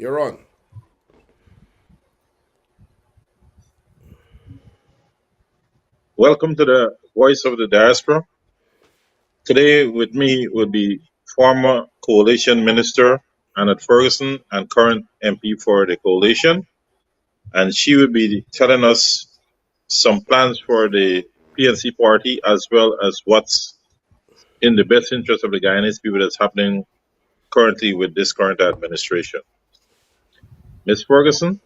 You're on. Welcome to the Voice of the Diaspora. Today with me will be former Coalition Minister Annette Ferguson and current MP for the Coalition. And she will be telling us some plans for the PNC party as well as what's in the best interest of the Guyanese people that's happening currently with this current administration. Ms. Ferguson,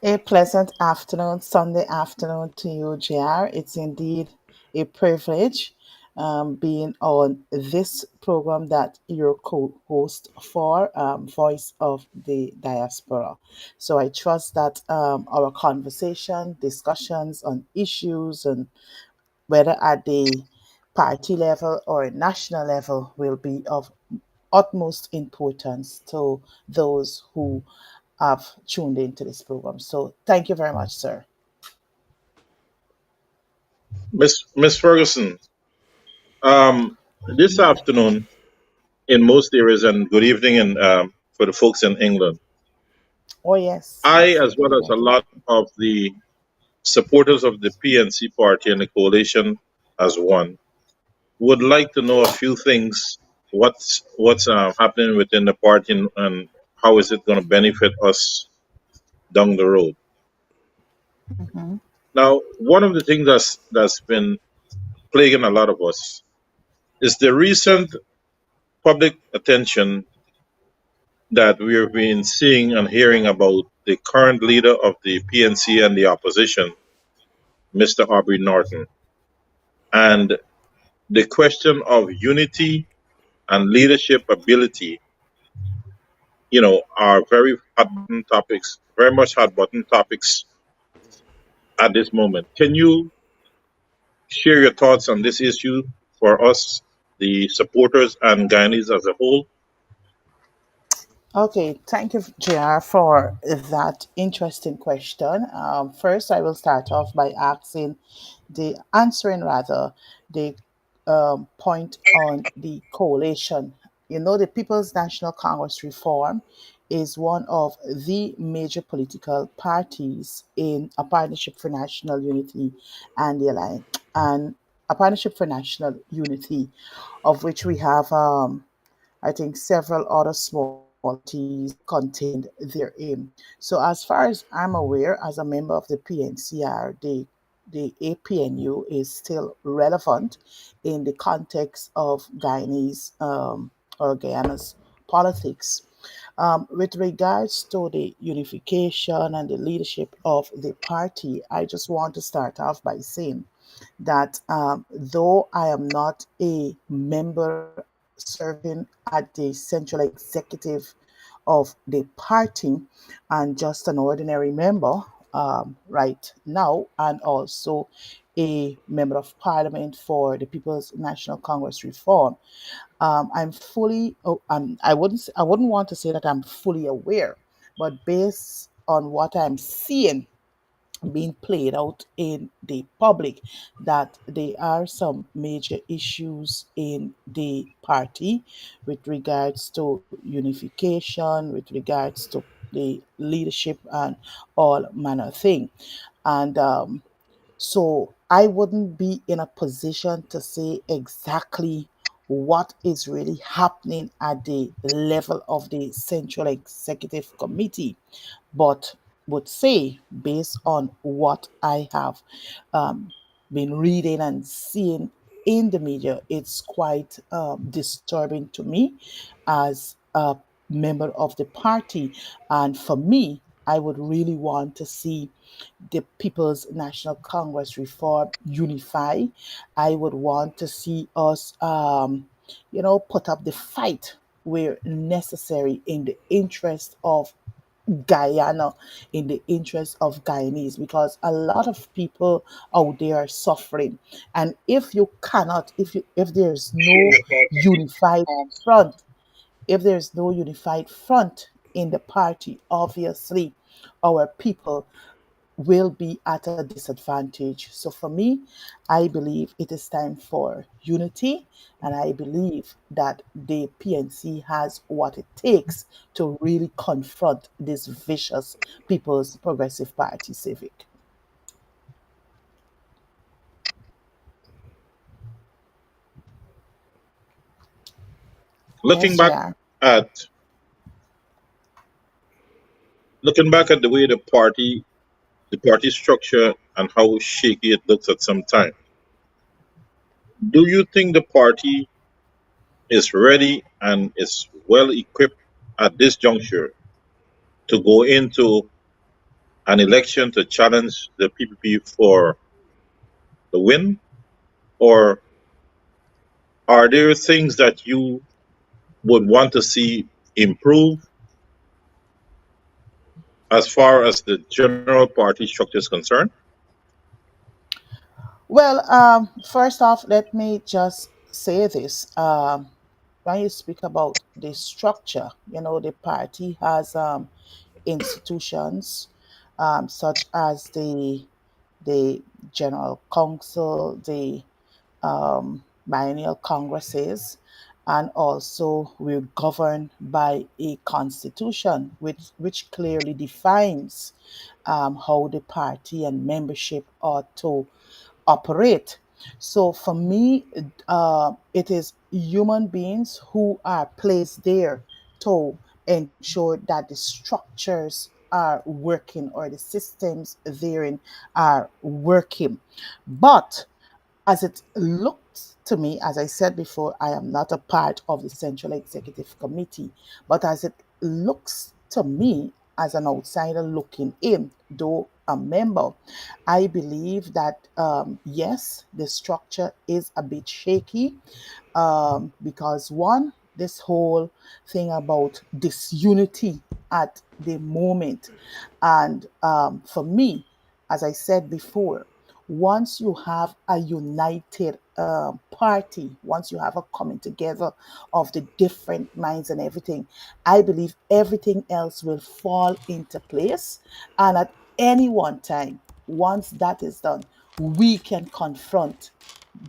A pleasant afternoon, Sunday afternoon to you, JR. It's indeed a privilege being on this program that you're co-host for, Voice of the Diaspora. So I trust that our conversation, discussions on issues and whether at the party level or national level will be of utmost importance to those who have tuned into this program. So thank you very much, sir. Miss Ferguson, um, this afternoon in most areas, and good evening and for the folks in England. Oh, yes, I, yes, as well as a lot of the supporters of the PNC party and the coalition as one, would like to know a few things. What's happening within the party and how is it going to benefit us down the road? Mhm. Now, one of the things that's been plaguing a lot of us is the recent public attention that we've been seeing and hearing about the current leader of the PNC and the opposition, Mr. Aubrey Norton, and the question of unity and leadership ability, are very hot button topics, very much hot button topics at this moment. Can you share your thoughts on this issue for us, the supporters and Guyanese as a whole? Okay, thank you, JR, for that interesting question. First, I will start off by answering rather the point on the coalition. You know, the People's National Congress reform is one of the major political parties in a partnership for national unity and the alliance and a partnership for national unity, of which we have I think several other small parties contained therein. So, as far as I'm aware, as a member of the PNCR, the APNU is still relevant in the context of Guyanese or Guyana's politics. With regards to the unification and the leadership of the party, I just want to start off by saying that though I am not a member serving at the central executive of the party and just an ordinary member right now, and also a member of parliament for the People's National Congress reform. I'm fully, I wouldn't want to say that I'm fully aware, but based on what I'm seeing being played out in the public, that there are some major issues in the party with regards to unification, with regards to the leadership and all manner of thing. And so I wouldn't be in a position to say exactly what is really happening at the level of the Central Executive Committee, but would say, based on what I have um, been reading and seeing in the media, it's quite disturbing to me as a member of the party. And for me, I would really want to see the People's National Congress reform unify. I would want to see us, put up the fight where necessary in the interest of Guyana, in the interest of Guyanese, because a lot of people out there are suffering. And if there's Share no your thoughts on unified front, if there's no unified front in the party, obviously our people will be at a disadvantage. So for me, I believe it is time for unity, and I believe that the PNC has what it takes to really confront this vicious People's Progressive Party civic. Looking Yes, back JR. at looking back at the way the party structure and how shaky it looks at some time, do you think the party is ready and is well equipped at this juncture to go into an election to challenge the PPP for the win? Or are there things that you would want to see improve as far as the general party structure is concerned? Well, first off, let me just say this. When you speak about the structure, the party has institutions such as the General Council, the biennial congresses, and also we're governed by a constitution which clearly defines how the party and membership ought to operate. So for me, it is human beings who are placed there to ensure that the structures are working or the systems therein are working. But as it looked to me, as I said before, I am not a part of the Central Executive Committee, but as it looks to me as an outsider looking in, though a member, I believe that yes, the structure is a bit shaky because one, this whole thing about disunity at the moment, and for me, as I said before, once you have a united party, once you have a coming together of the different minds and everything, I believe everything else will fall into place. And at any one time, once that is done, we can confront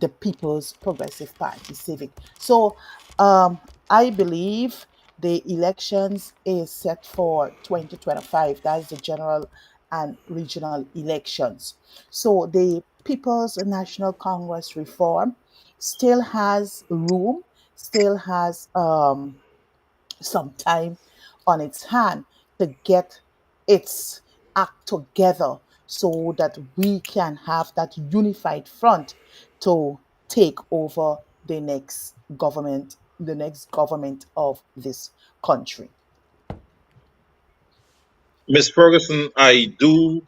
the People's Progressive Party civic. So I believe the elections is set for 2025. That's the general and regional elections. So the People's National Congress reform still has room, still has some time on its hand to get its act together so that we can have that unified front to take over the next government of this country. Miss Ferguson, I do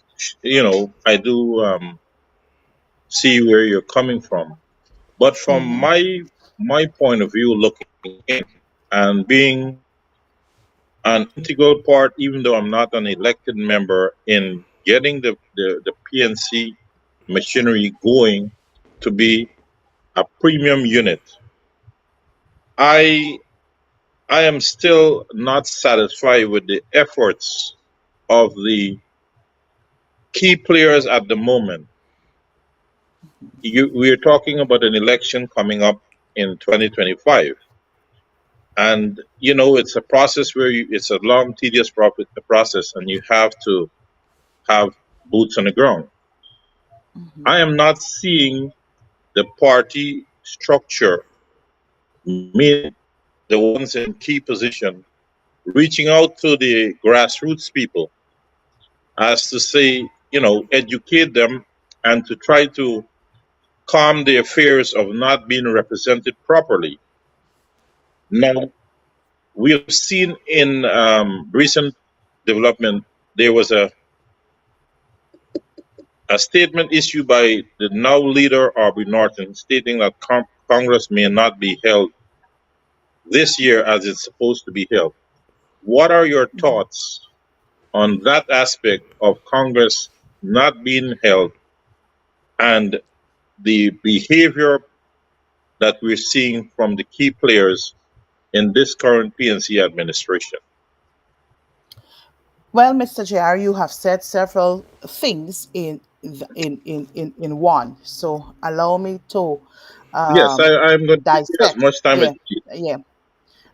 see where you're coming from. But from Mm-hmm, my point of view, looking in and being an integral part, even though I'm not an elected member, in getting the PNC machinery going to be a premium unit, I I am still not satisfied with the efforts of the key players at the moment. We are talking about an election coming up in 2025. And, it's a process where it's a long, tedious process, and you have to have boots on the ground. mm-hmm, I am not seeing the party structure, meaning the ones in key position, reaching out to the grassroots people as to say, educate them and to try to calm the fears of not being represented properly. Now, we have seen in recent development, there was a statement issued by the now leader, Aubrey Norton, stating that Congress may not be held this year as it's supposed to be held. What are your mm-hmm. thoughts on that aspect of Congress not being held and the behavior that we're seeing from the key players in this current PNC administration? Well, Mr. JR, you have said several things in one. So allow me to Yes, um, I'm going to give you as dissect. much time as Yeah, you need. yeah.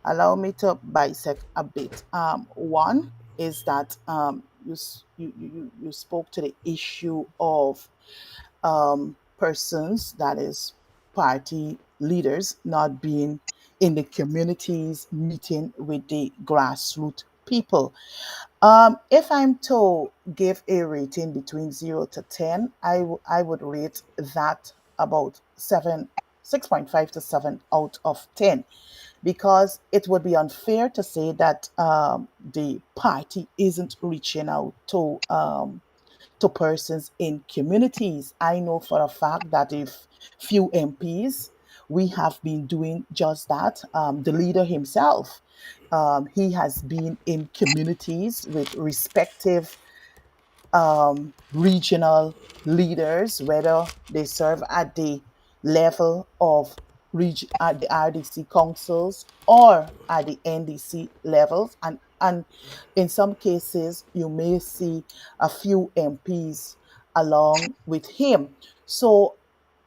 Allow me to bisect a bit. One is that you spoke to the issue of persons, that is, party leaders, not being in the communities, meeting with the grassroots people. If I'm to give a rating between 0 to 10, I would rate that about 6.5 to 7 out of 10, because it would be unfair to say that the party isn't reaching out to persons in communities. I know for a fact that if few MPs, we have been doing just that. The leader himself, he has been in communities with respective regional leaders, whether they serve at the level of at the RDC councils or at the NDC levels, and in some cases you may see a few MPs along with him. So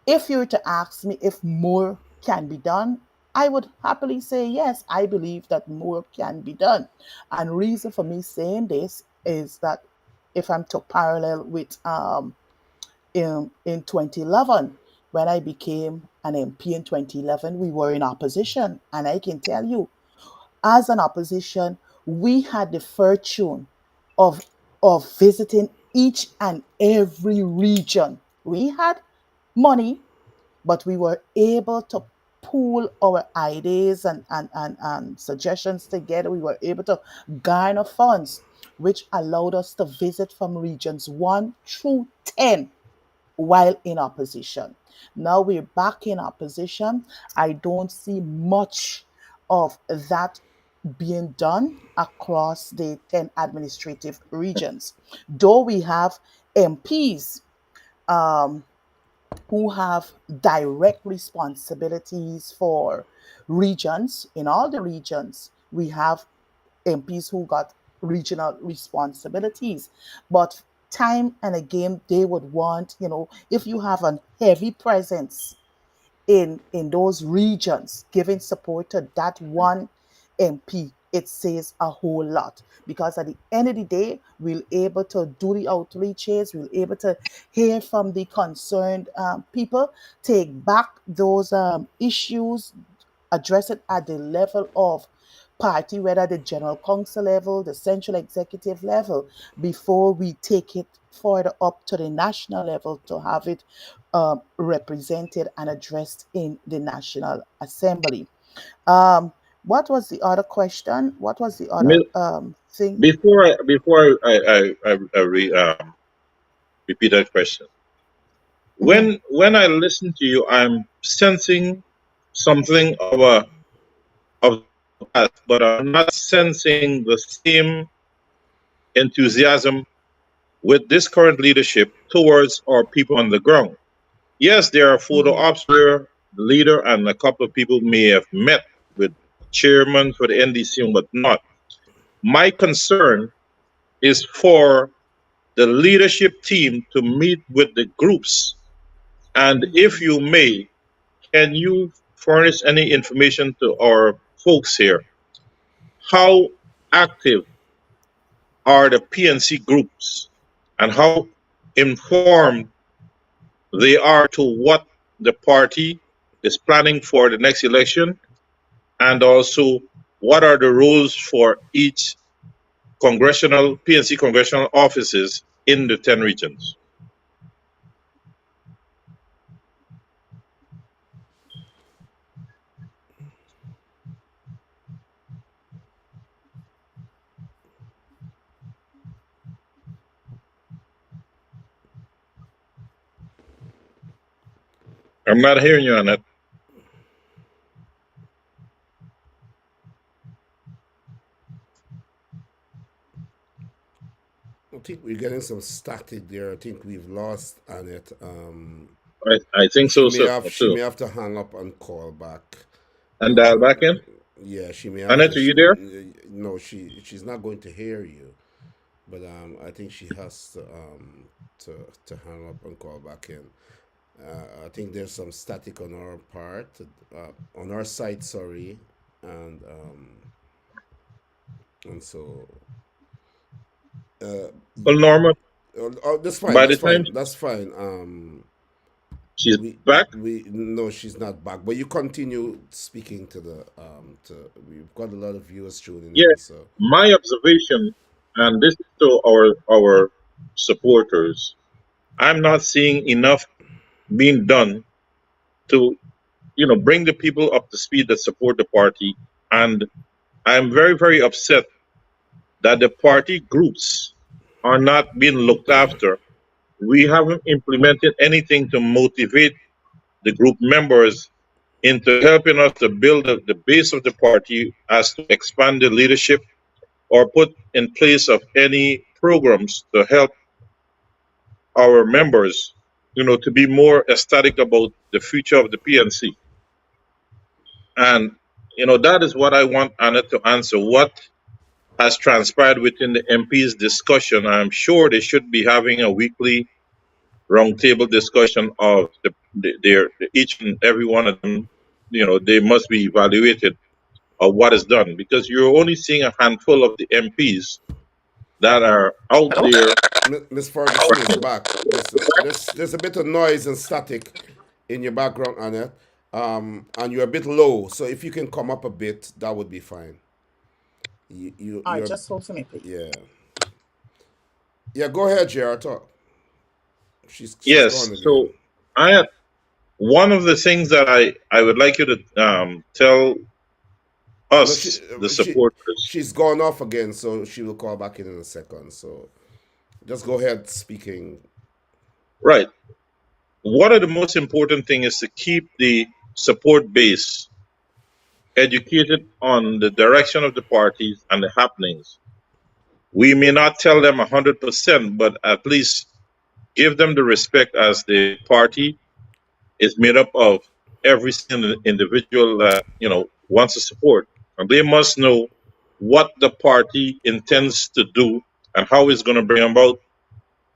if you were to ask me if more can be done, I would happily say yes. I believe that more can be done. And reason for me saying this is that if I'm to parallel with in 2011, when I became an MP in 2011, we were in opposition, and I can tell you, as an opposition, we had the fortune of visiting each and every region. We had money, but we were able to pool our ideas and suggestions together. We were able to garner funds, which allowed us to visit from regions 1 through 10 while in opposition. Now we're back in opposition. I don't see much of that being done across the 10 administrative regions. Though we have MPs um, who have direct responsibilities for regions. In all the regions, we have MPs who got regional responsibilities. But time and again, they would want, if you have a heavy presence in those regions, giving support to that one MP, it says a whole lot, because at the end of the day, we'll able to do the outreaches, we'll able to hear from the concerned people, take back those issues, address it at the level of party, whether the general council level, the central executive level, before we take it further up to the national level to have it represented and addressed in the National Assembly. Um, what was the other question? What was the other Mi- thing? Before I repeat that question, Mhm, when I listen to you, I'm sensing something of the past, but I'm not sensing the same enthusiasm with this current leadership towards our people on the ground. Yes, there are photo mhm, ops where the leader and a couple of people may have met with chairman for the NDC, but not. My concern is for the leadership team to meet with the groups. And if mhm, you may, can you furnish any information to our folks here? How active are the PNC groups and how informed they are to what the party is planning for the next election, and also what are the rules for each congressional PNC congressional offices in the 10 regions? I'm not hearing you on that. I think we're getting some static there. I think we've lost Annette. I think She so, may so have she too. may have to hang up and call back. And dial back in. Yeah, she may have Annette, to. are you there? No, she's not going to hear you. but I think she has to hang up and call back in. I think there's some static on our part, on our side. Sorry, and so uh, Well, Norma, that's fine. by the That's time fine. That's fine. she's We back, we no, she's not back. But you continue speaking to the to. We've got a lot of viewers tuning yeah, in, so my observation, and this is to our supporters, I'm not seeing enough being done to bring the people up to speed that support the party, and I'm very very upset that the party groups are not being looked after. We haven't implemented anything to motivate the group members into helping us to build the base of the party as to expand the leadership or put in place of any programs to help our members, to be more ecstatic about the future of the PNC. And, that is what I want Annette to answer. What has transpired within the MP's discussion? I'm sure they should be having a weekly roundtable discussion of each and every one of them. They must be evaluated of what is done, because you're only seeing a handful of the MPs that are out there. Miss Ferguson is back. Listen, there's a bit of noise and static in your background, Annette, and you're a bit low. So if you can come up a bit, that would be fine. All right, You're just hold for me, please. yeah, yeah. Go ahead, JR. Talk. She's Yes. gone again. So I one of the things that I would like you to tell No, us, the supporters. she's gone off again, so she will call back in a second. So just go ahead speaking. Right. One of the most important thing is to keep the support base educated on the direction of the parties and the happenings. We may not tell them 100%, but at least give them the respect, as the party is made up of every single individual that wants to support, and they must know what the party intends to do and how it's going to bring about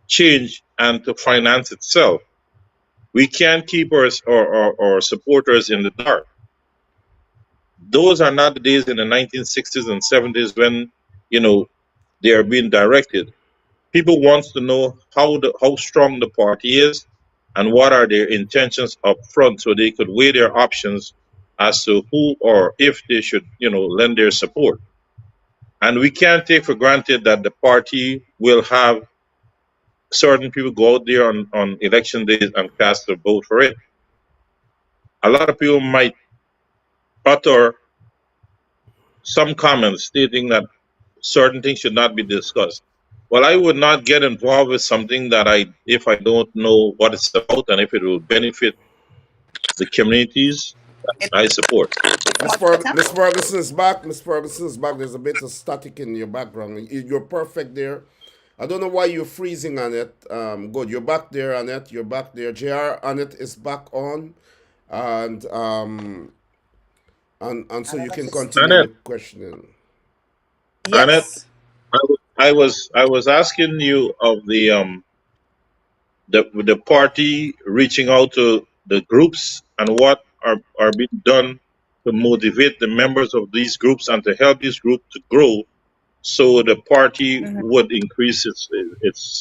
change and to finance itself. We can't keep our supporters in the dark. Those are not the days in the 1960s and 70s when they are being directed. People want to know how strong the party is and what are their intentions up front, so they could weigh their options as to who or if they should lend their support. And we can't take for granted that the party will have certain people go out there on election days and cast a vote for it. A lot of people might utter some comments stating that certain things should not be discussed. Well, I would not get involved with something that if I don't know what it's about and if it will benefit the communities I support. It's much better. Miss Ferguson is back. Miss Ferguson is back. There's a bit of static in your background. You're perfect there. I don't know why you're freezing, Annette. Good. You're back there, Annette. You're back there. JR, Annette is back on. And and so you can continue Annette, with questioning. Annette, Yes. I was asking you of the party reaching out to the groups and what are being done to motivate the members of these groups and to help these groups to grow, so the party Mhm. would increase its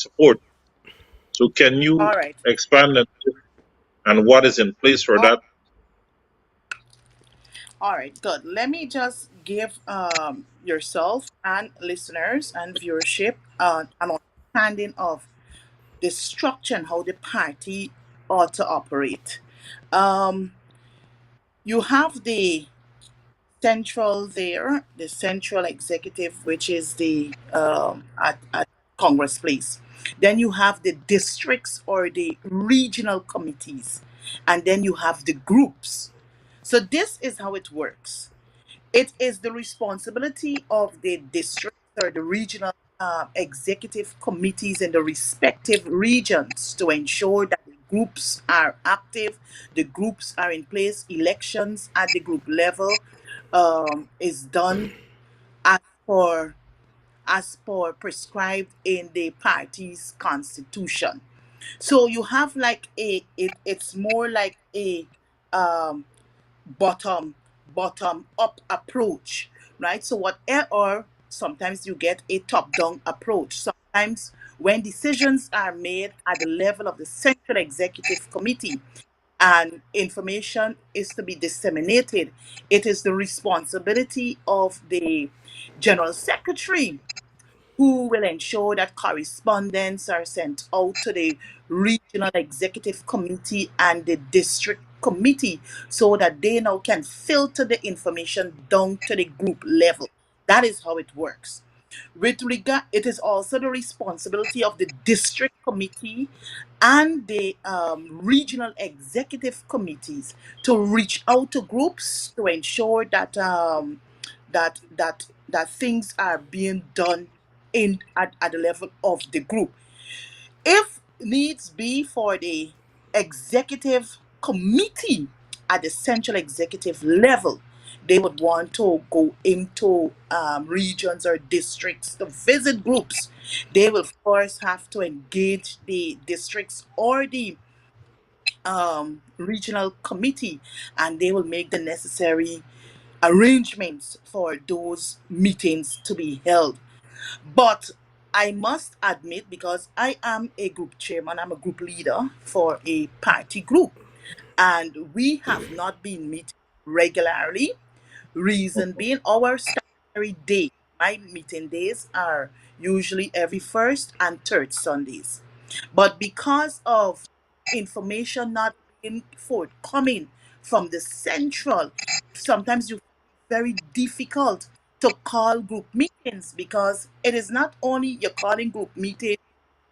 support. So can you All right. expand on this and what is in place for All that? all right, good. Let me just give yourself and listeners and viewership an understanding of the structure and how the party ought to operate. Um, you have the central there, the central executive, which is the at Congress Place. Then you have the districts or the regional committees, and then you have the groups. So this is how it works. It is the responsibility of the district or the regional executive committees in the respective regions to ensure that the groups are active, the groups are in place, elections at the group level is done as per as per prescribed in the party's constitution. So you have like it's more like a um, bottom bottom up approach, right? So whatever, sometimes you get a top down approach. Sometimes when decisions are made at the level of the central executive committee and information is to be disseminated, it is the responsibility of the general secretary who will ensure that correspondence are sent out to the regional executive committee and the district committee so that they now can filter the information down to the group level. That is how it works. With regard, it is also the responsibility of the district committee and the regional executive committees to reach out to groups to ensure that that things are being done at the level of the group. If needs be for the executive committee at the central executive level, they would want to go into regions or districts to visit groups. They will first have to engage the districts or the regional committee, and they will make the necessary arrangements for those meetings to be held. But I must admit, because I am a group chairman, I'm a group leader for a party group, and we have not been meeting regularly. Reason being, our statutory day, my meeting days are usually every first and third Sundays. But because of information not being forthcoming from the central, sometimes you find it very difficult to call group meetings because it is not only you're calling group meetings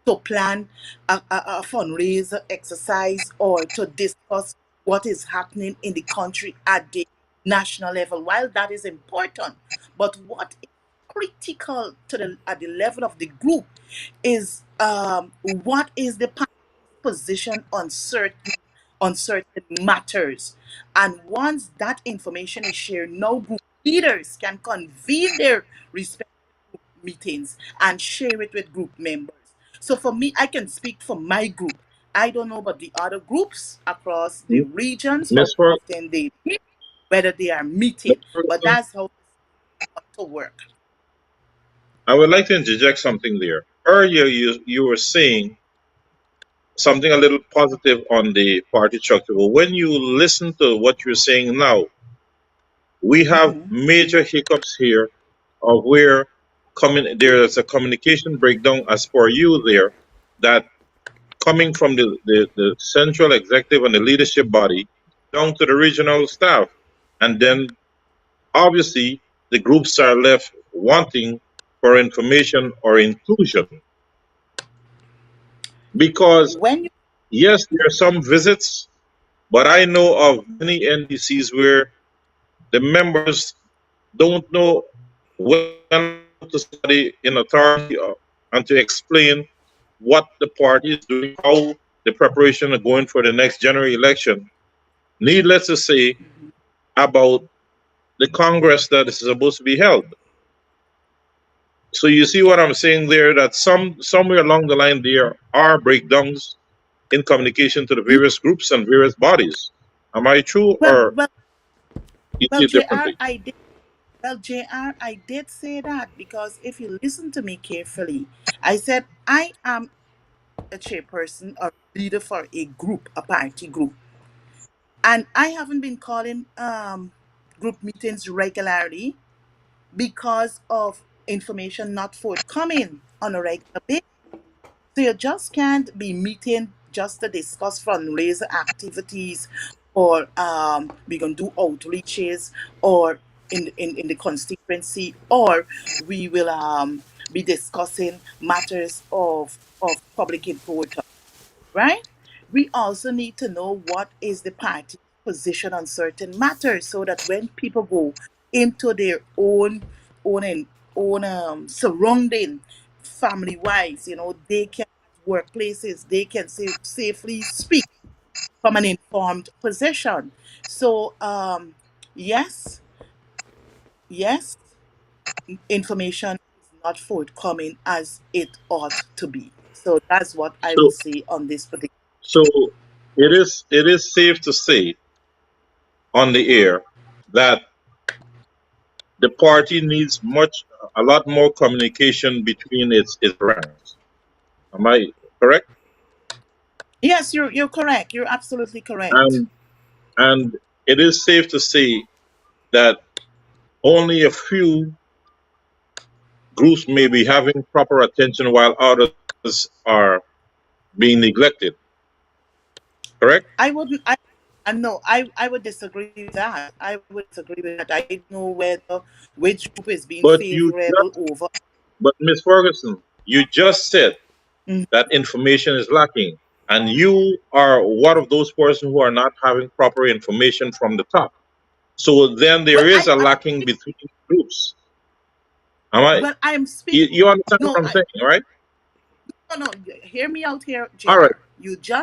to plan a fundraiser exercise or to discuss what is happening in the country at the national level. While that is important, but what is critical to the at the level of the group is what is the party's position on certain matters. And once that information is shared, now group leaders can convene their respective meetings and share it with group members. So for me, I can speak for my group. I don't know about the other groups across the regions, how Miss Fer- often they meet, whether they are Miss meeting, but Ferguson, that's how it ought to work. I would like to interject something there. Earlier, you were saying something a little positive on the party structure. But when you listen to what you're saying now, we have Mhm. major hiccups here of where there is a communication breakdown as per you there that coming from the central executive and the leadership body down to the regional staff. And then obviously the groups are left wanting for information or inclusion. Because When you yes, there are some visits, but I know of many NDCs where the members don't know when to study in authority and to explain what the party is doing, how the preparation are going for the next general election. Needless to say, about the Congress that is supposed to be held. So you see what I'm saying there? That somewhere along the line there are breakdowns in communication to the various groups and various bodies. Am I true, well or well you well see it JR, differently? I did say that because if you listen to me carefully, I said I am a chairperson or leader for a group, a party group. And I haven't been calling group meetings regularly because of information not forthcoming on a regular basis. So you just can't be meeting just to discuss fundraiser activities or we're going to do outreaches or in the constituency or we will be discussing matters of public importance, right? We also need to know what is the party's position on certain matters so that when people go into their own and own surrounding family wise, they can at workplaces, they can safely speak from an informed position. So yes, yes, information is not forthcoming as it ought to be. So that's what I So would say on this particular. so it is safe to say on the air that the party needs a lot more communication between its ranks. Am I correct? Yes, you're correct. You're absolutely correct. And and it is safe to say that only a few groups may be having proper attention while others are being neglected. Correct? I wouldn't. I no. I would disagree with that. I would disagree with that. I don't know whether which group is being But you favorable just over. but Ms. Ferguson, you just said Mhm. that information is lacking. And you are one of those persons who are not having proper information from the top. So then there Well, is a lacking between groups. Am I? I'm speaking. You understand what No, I'm saying, right? no. Hear me out here, All right. Jr.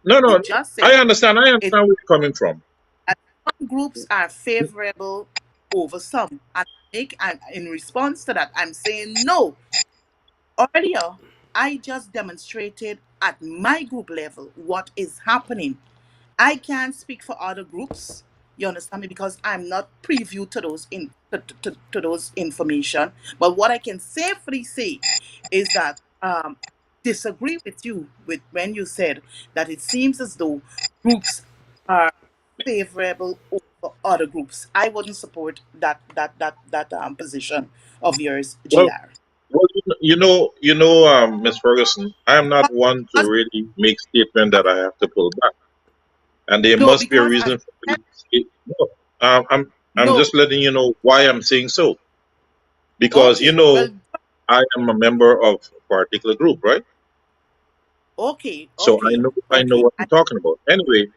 No, You no, just I said understand. I it. understand where you're coming from. That some groups are favorable over some, and in response to that, I'm saying no. Earlier, I just demonstrated at my group level what is happening. I can't speak for other groups. You understand me because I'm not preview to those to those information. But what I can safely say is that disagree with you with when you said that it seems as though groups are favorable over other groups. I wouldn't support that position of yours, Well, Jr. Ms. Ferguson, I am not one to Because, really make statement that I have to pull back, and there no, must be a because I reason for me said to say no. I'm no. just letting you know why I'm saying so, because Okay, well, I am a member of a particular group, right? okay, So I know okay. what I'm talking about. Anyway,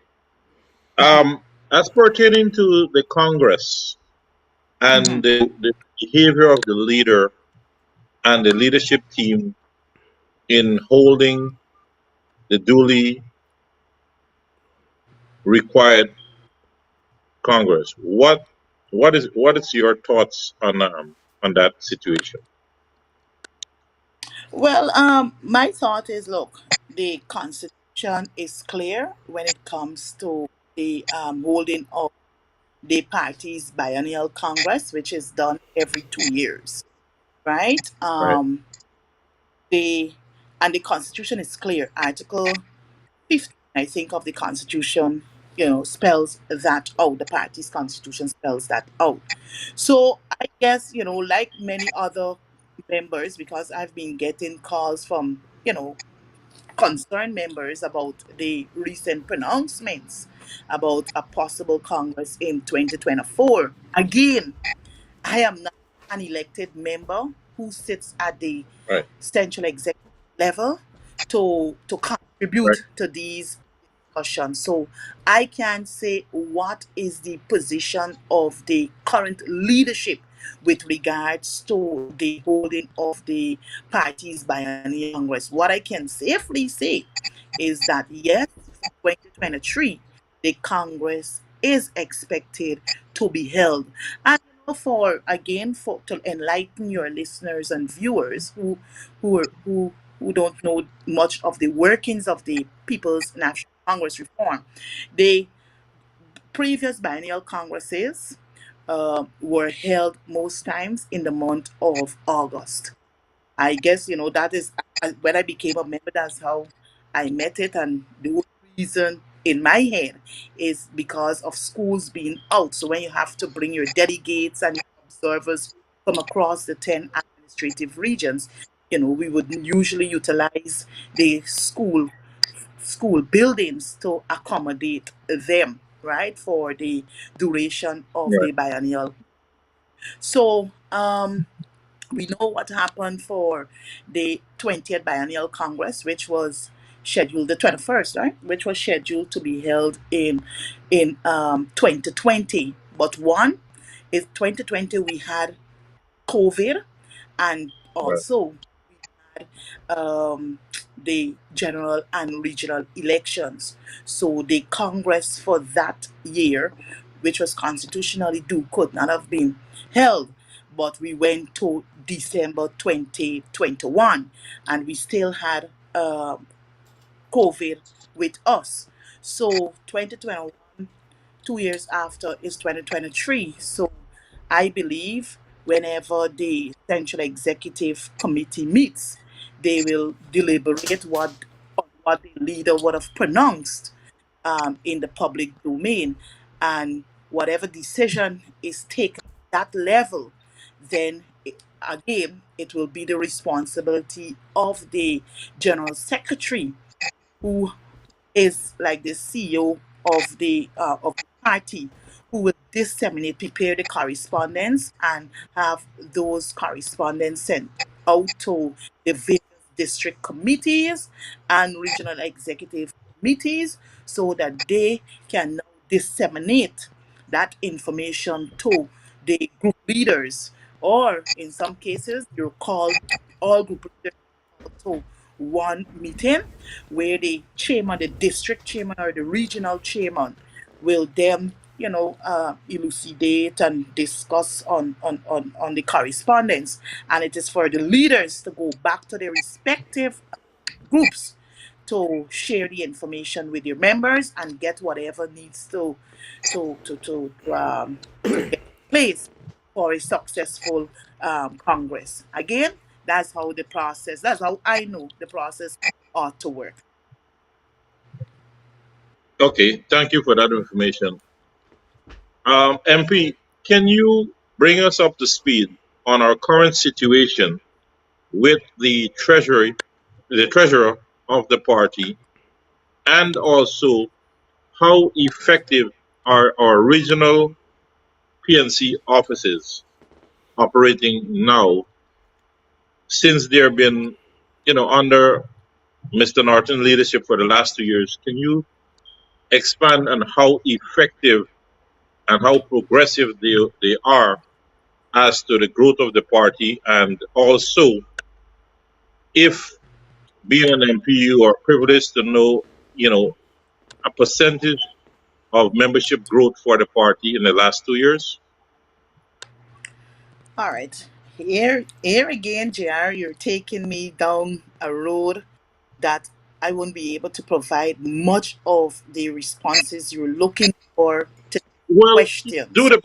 as pertaining to the Congress and Mhm. the behavior of the leader and the leadership team in holding the duly required Congress, what is your thoughts on that situation? Well, my thought is, look, the Constitution is clear when it comes to the holding of the party's biennial Congress, which is done every 2 years, right? Right, The and the Constitution is clear. Article 15, I think, of the Constitution, spells that out. The party's Constitution spells that out. So I guess, like many other members, because I've been getting calls from, concerned members about the recent pronouncements about a possible Congress in 2024. Again, I am not an elected member who sits at the right, central executive level to right, contribute to these discussions. So I can say what is the position of the current leadership with regards to the holding of the party's biennial Congress. What I can safely say is that yes, for 2023, the Congress is expected to be held. And for again for to enlighten your listeners and viewers who don't know much of the workings of the People's National Congress reform, the previous biennial congresses were held most times in the month of August. I guess that is when I became a member. That's how I met it, and the whole reason in my head is because of schools being out. So when you have to bring your delegates and your observers from across the 10 administrative regions, we would usually utilize the school buildings to accommodate them, right, for the duration of right, the biennial. So we know what happened for the 20th Biennial Congress, which was scheduled the 21st, right? Which was scheduled to be held in 2020. But one is 2020 we had COVID, and right, also um, the general and regional elections. So the Congress for that year, which was constitutionally due, could not have been held. But we went to December 2021, and we still had COVID with us. So 2021, 2 years after, is 2023. So I believe whenever the Central Executive Committee meets, they will deliberate on what the leader would have pronounced in the public domain. And whatever decision is taken at that level, then again, it will be the responsibility of the General Secretary, who is like the CEO of the party, who will prepare the correspondence and have those correspondence sent out to the various district committees and regional executive committees, so that they can now disseminate that information to the group leaders, or in some cases, you're called all group leaders to one meeting, where the chairman, the district chairman or the regional chairman, will then, elucidate and discuss on the correspondence. And it is for the leaders to go back to their respective groups to share the information with your members and get whatever needs to get in place for a successful Congress. Again, that's how I know the process ought to work. Okay, thank you for that information. MP, can you bring us up to speed on our current situation with the treasurer of the party, and also how effective are our regional PNC offices operating now, since they've been, under Mr. Norton's leadership for the last 2 years? Can you expand on how effective and how progressive they are as to the growth of the party, and also, if being an MP, you are privileged to know, a percentage of membership growth for the party in the last 2 years? All right. Here again, JR, you're taking me down a road that I won't be able to provide much of the responses you're looking for to Well, questions. do the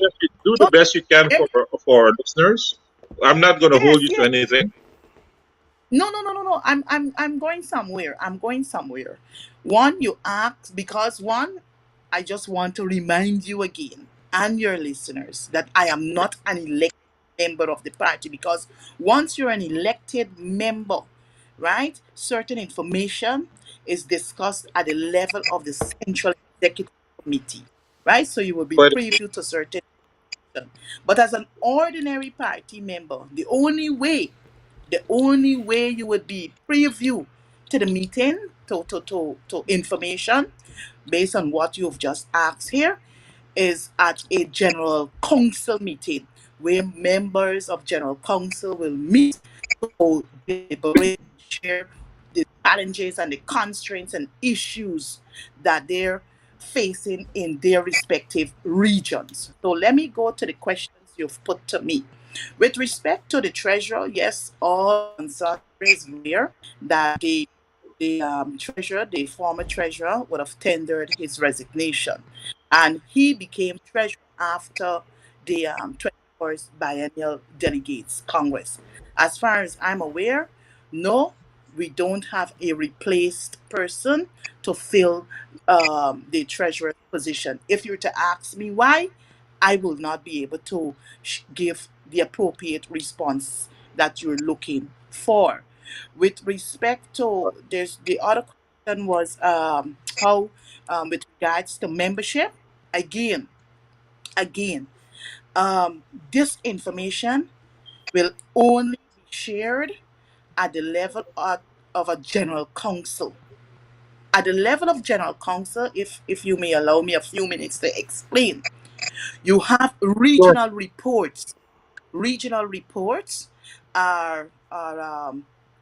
No, best you can here- for our listeners. I'm not going to hold yes, you to yes. anything. No, no, no, no, no. I'm going somewhere. I'm going somewhere. One, you asked because one, I just want to remind you again and your listeners that I am not an elected member of the party, because once you're an elected member, right, certain information is discussed at the level of the Central Executive Committee, right? So you will be But privy to certain. But as an ordinary party member, the only way you would be preview to the meeting, to information based on what you've just asked here, is at a general council meeting, where members of general council will meet to deliberate and share the challenges and the constraints and issues that they're facing in their respective regions. So let me go to the questions you've put to me. With respect to the treasurer, yes, all answer is clear that the former treasurer, would have tendered his resignation, and he became treasurer after the 21st Biennial Delegates Congress. As far as I'm aware, no, we don't have a replaced person to fill the treasurer position. If you were to ask me why, I will not be able to give the appropriate response that you're looking for. With respect to, there's the other question was how, with regards to membership. Again, again, this information will only be shared at the level of a general council. At the level of general council, if you may allow me a few minutes to explain, you have sure. regional reports. Regional reports are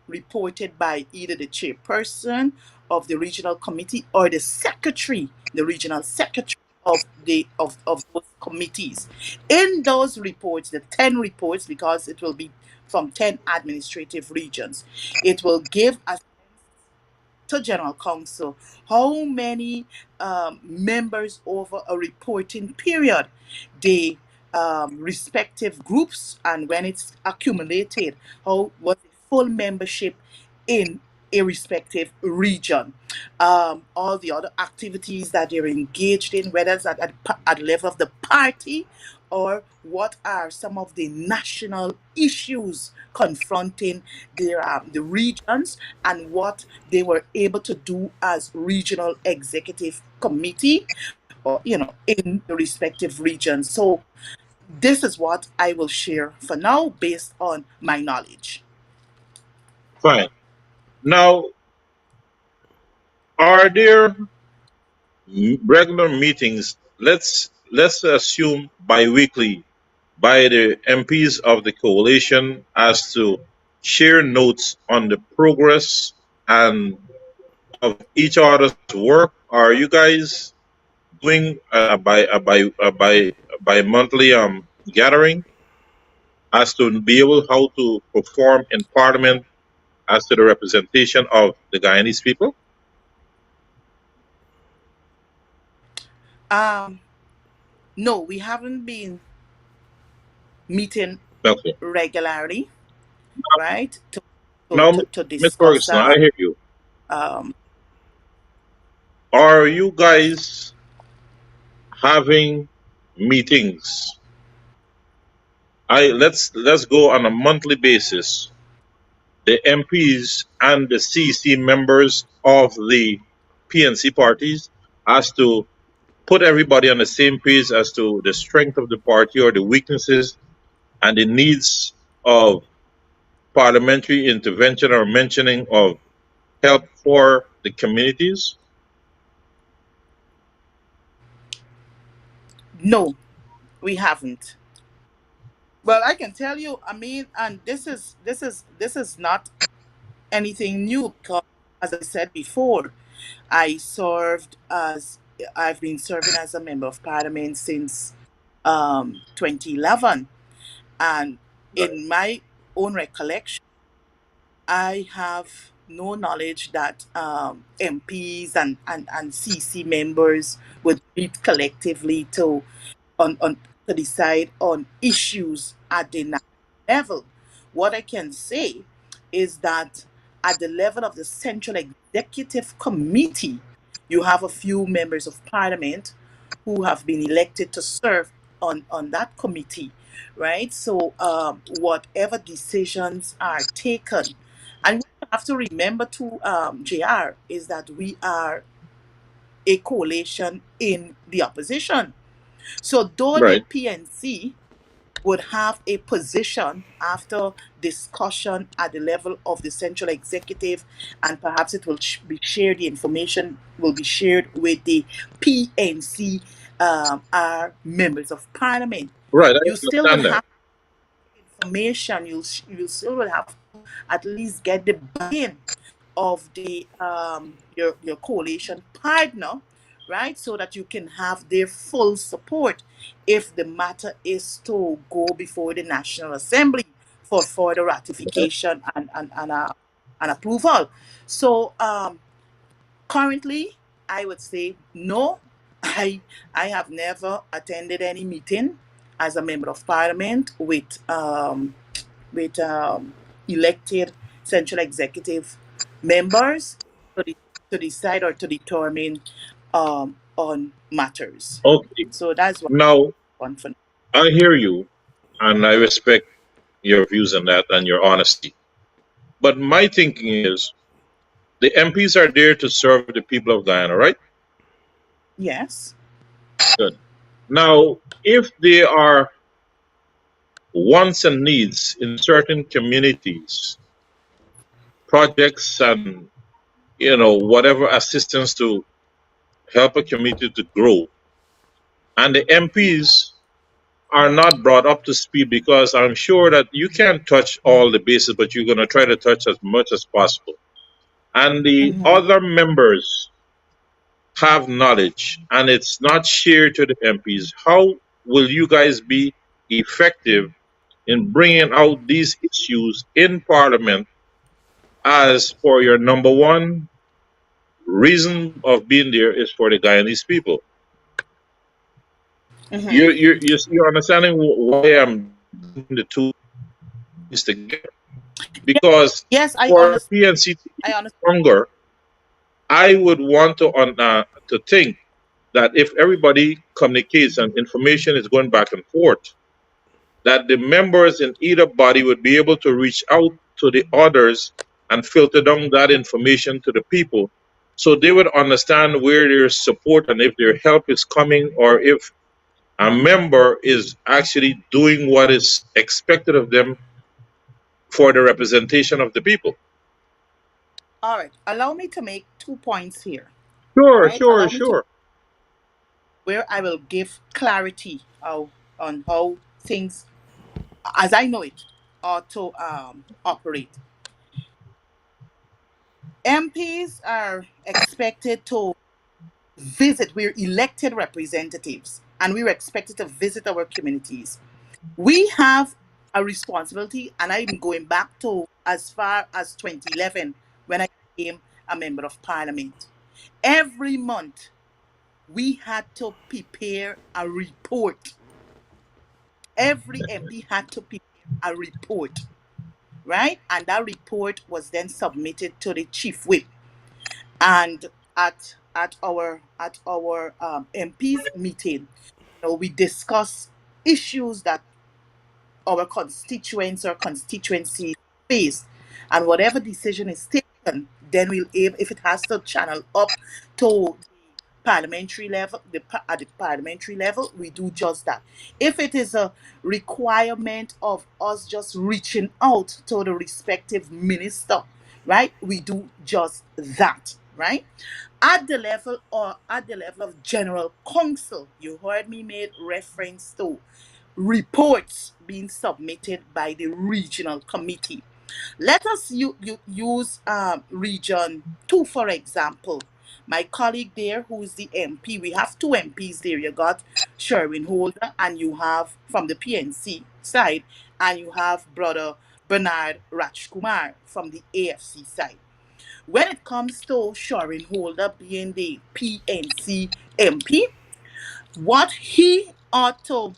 reported by either the chairperson of the regional committee or the secretary, the regional secretary. of those committees. In those reports, the 10 reports, because it will be from 10 administrative regions, it will give a to General Counsel how many members over a reporting period the respective groups, and when it's accumulated, how was the full membership in a respective region. All the other activities that they're engaged in, whether it's at the level of the party, or what are some of the national issues confronting the regions, and what they were able to do as regional executive committee, or in the respective regions. So this is what I will share for now based on my knowledge. Fine. Now, are there regular meetings? Let's assume bi-weekly by the MPs of the coalition as to share notes on the progress and of each other's work. Are you guys doing by monthly gathering as to be able how to perform in Parliament as to the representation of the Guyanese people? No, we haven't been meeting Okay. regularly, right? Now, To Ms. discuss Ferguson, I hear you. um, Are you guys having meetings? Let's go on a monthly basis. The MPs and the CC members of the PNC parties as to put everybody on the same page as to the strength of the party or the weaknesses and the needs of parliamentary intervention or mentioning of help for the communities? no, we haven't. Well, I can tell you, I mean, and this is not anything new, because as I said before, I served as I've been serving as a member of parliament since 2011, and Right. in my own recollection, I have no knowledge that MPs and CC members would meet collectively on to decide on issues at the national level. What I can say is that at the level of the Central Executive Committee, you have a few members of parliament who have been elected to serve on that committee, right? So whatever decisions are taken, and what you have to remember to JR, is that we are a coalition in the opposition. So though the Right. PNC would have a position after discussion at the level of the central executive, and perhaps it will be shared, the information will be shared with the PNC, our members of parliament. Right. I You still would understand that. have information, you still will have to at least get the buy-in of the your coalition partner, right? So that you can have their full support if the matter is to go before the National Assembly for further ratification and approval. So currently, I would say no. I have never attended any meeting as a member of parliament with elected central executive members to, to decide or to determine on matters. Okay. So that's Now, one for now. I hear you and I respect your views on that and your honesty. But my thinking is the MPs are there to serve the people of Guyana, right? Yes. Good. Now, if there are wants and needs in certain communities, projects and whatever assistance to help a community to grow, and the MPs are not brought up to speed, because I'm sure that you can't touch all the bases, but you're going to try to touch as much as possible. And the Mm-hmm. other members have knowledge and it's not shared to the MPs, how will you guys be effective in bringing out these issues in Parliament as for your number one reason of being there is for the Guyanese people? You're understanding why I'm doing the two things together? Because Yes, I for understand. PNC to I be understand. stronger, I would want to think that if everybody communicates and information is going back and forth, that the members in either body would be able to reach out to the others and filter down that information to the people so they would understand where their support and if their help is coming or if a member is actually doing what is expected of them for the representation of the people. All right. Allow me to make 2 points here. Sure, Right. sure, Allow me to sure. where I will give clarity on how things, as I know it, ought to operate. MPs are expected to visit. We're elected representatives, and we're expected to visit our communities. We have a responsibility, and I'm going back to as far as 2011 when I became a member of parliament. Every month, we had to prepare a report. Every MP had to prepare a report, right? And that report was then submitted to the chief whip. And at our MPs meeting, we discuss issues that our constituents or constituencies face, and whatever decision is taken, then we'll if it has to channel up to parliamentary level, at the parliamentary level, we do just that. If it is a requirement of us just reaching out to the respective minister, right, we do just that, right? At the level of general council, you heard me made reference to reports being submitted by the regional committee. Let us use Region 2, for example. My colleague there, who is the MP, we have two MPs there. You got Sherwin Holder, and you have from the PNC side, and you have Brother Bernard Rajkumar from the AFC side. When it comes to Sherwin Holder being the PNC MP, what he ought to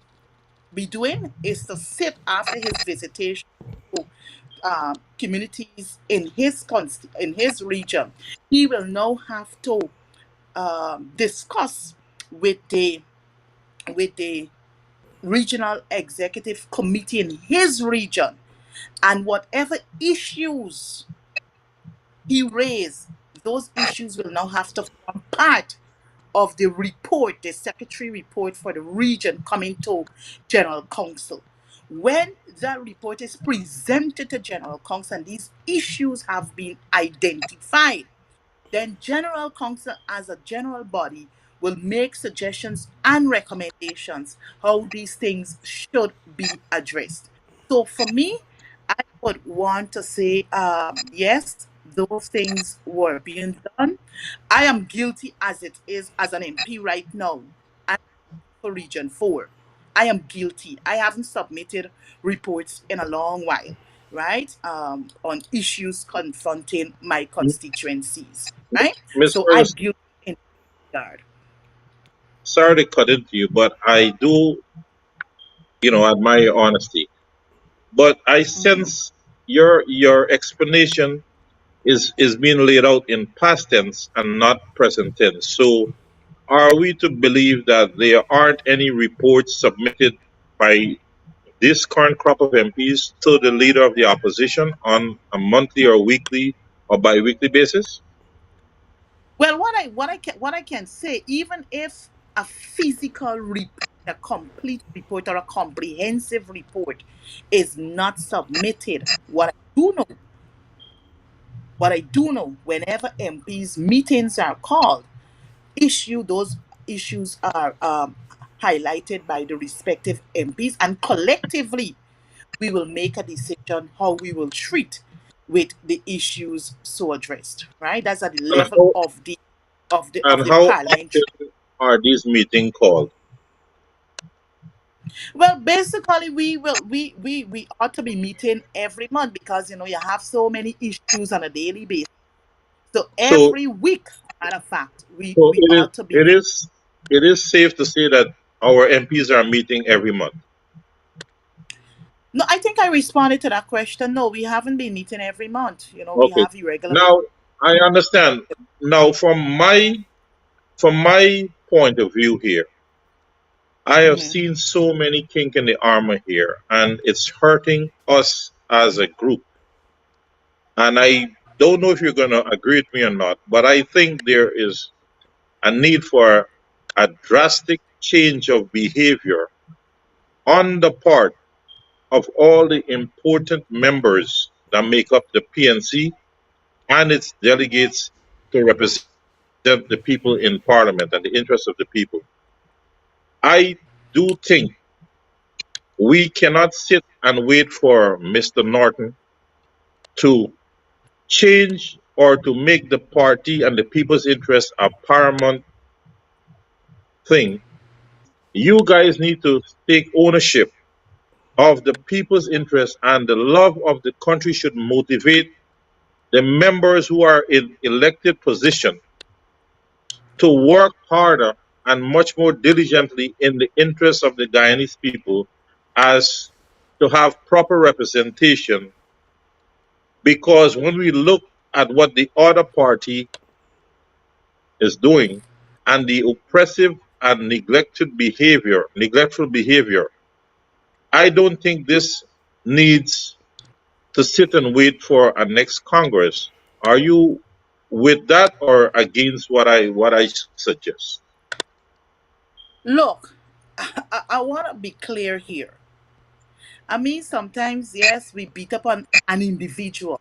be doing is to sit after his visitation to communities in in his region. He will now have to discuss with the regional executive committee in his region, and whatever issues he raised, those issues will now have to form part of the report, the secretary report for the region coming to General Council. When that report is presented to General Council and these issues have been identified, then General Council, as a general body, will make suggestions and recommendations how these things should be addressed. So for me, I would want to say, yes, those things were being done. I am guilty as it is as an MP right now and for Region 4. I am guilty. I haven't submitted reports in a long while, right? On issues confronting my constituencies, right? Miss So I'm Ferguson, guilty in that regard. sorry to cut into you, but I do, admire your honesty. But I Mhm. sense your explanation is being laid out in past tense and not present tense. So are we to believe that there aren't any reports submitted by this current crop of MPs to the leader of the opposition on a monthly or weekly or bi-weekly basis? Well, what I can say, even if a physical report, a complete report or a comprehensive report is not submitted, what I do know, whenever MPs meetings are called, those issues are highlighted by the respective MPs, and collectively we will make a decision how we will treat with the issues so addressed. Right? That's at the And level how, of the. of And the how parliamentary. often are these meetings called? Well, basically, we ought to be meeting every month because you have so many issues on a daily basis. So So, every week, matter of fact, we so we ought to be it meeting. is it is safe to say that our MPs are meeting every month. No, I think I responded to that question. No, we haven't been meeting every month. We Okay. have irregular meetings. Now I understand. Now from my point of view here, I have Hmm. seen so many kink in the armor here, and it's hurting us as a group. And I don't know if you're going to agree with me or not, but I think there is a need for a drastic change of behavior on the part of all the important members that make up the PNC and its delegates to represent the people in Parliament and the interests of the people. I do think we cannot sit and wait for Mr. Norton to change or to make the party and the people's interest a paramount thing. You guys need to take ownership of the people's interest, and the love of the country should motivate the members who are in elected position to work harder and much more diligently in the interests of the Guyanese people as to have proper representation. Because when we look at what the other party is doing and the oppressive and neglectful behavior, I don't think this needs to sit and wait for a next Congress. Are you with that or against what I suggest? Look, I want to be clear here. I mean, sometimes, yes, we beat up on an individual,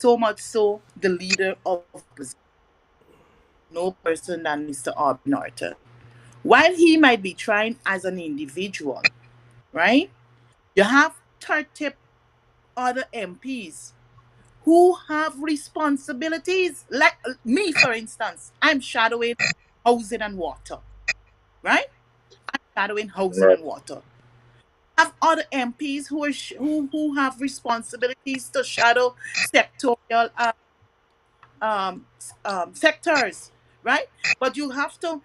so much so the leader of opposition, no person than Mr. Aubrey Norton. While he might be trying as an individual, right? You have 30 other MPs who have responsibilities. Like me, for instance, I'm shadowing housing and water, right? Shadowing housing Right. and water. Have other MPs who have responsibilities to shadow sectorial sectors, right? But you have to.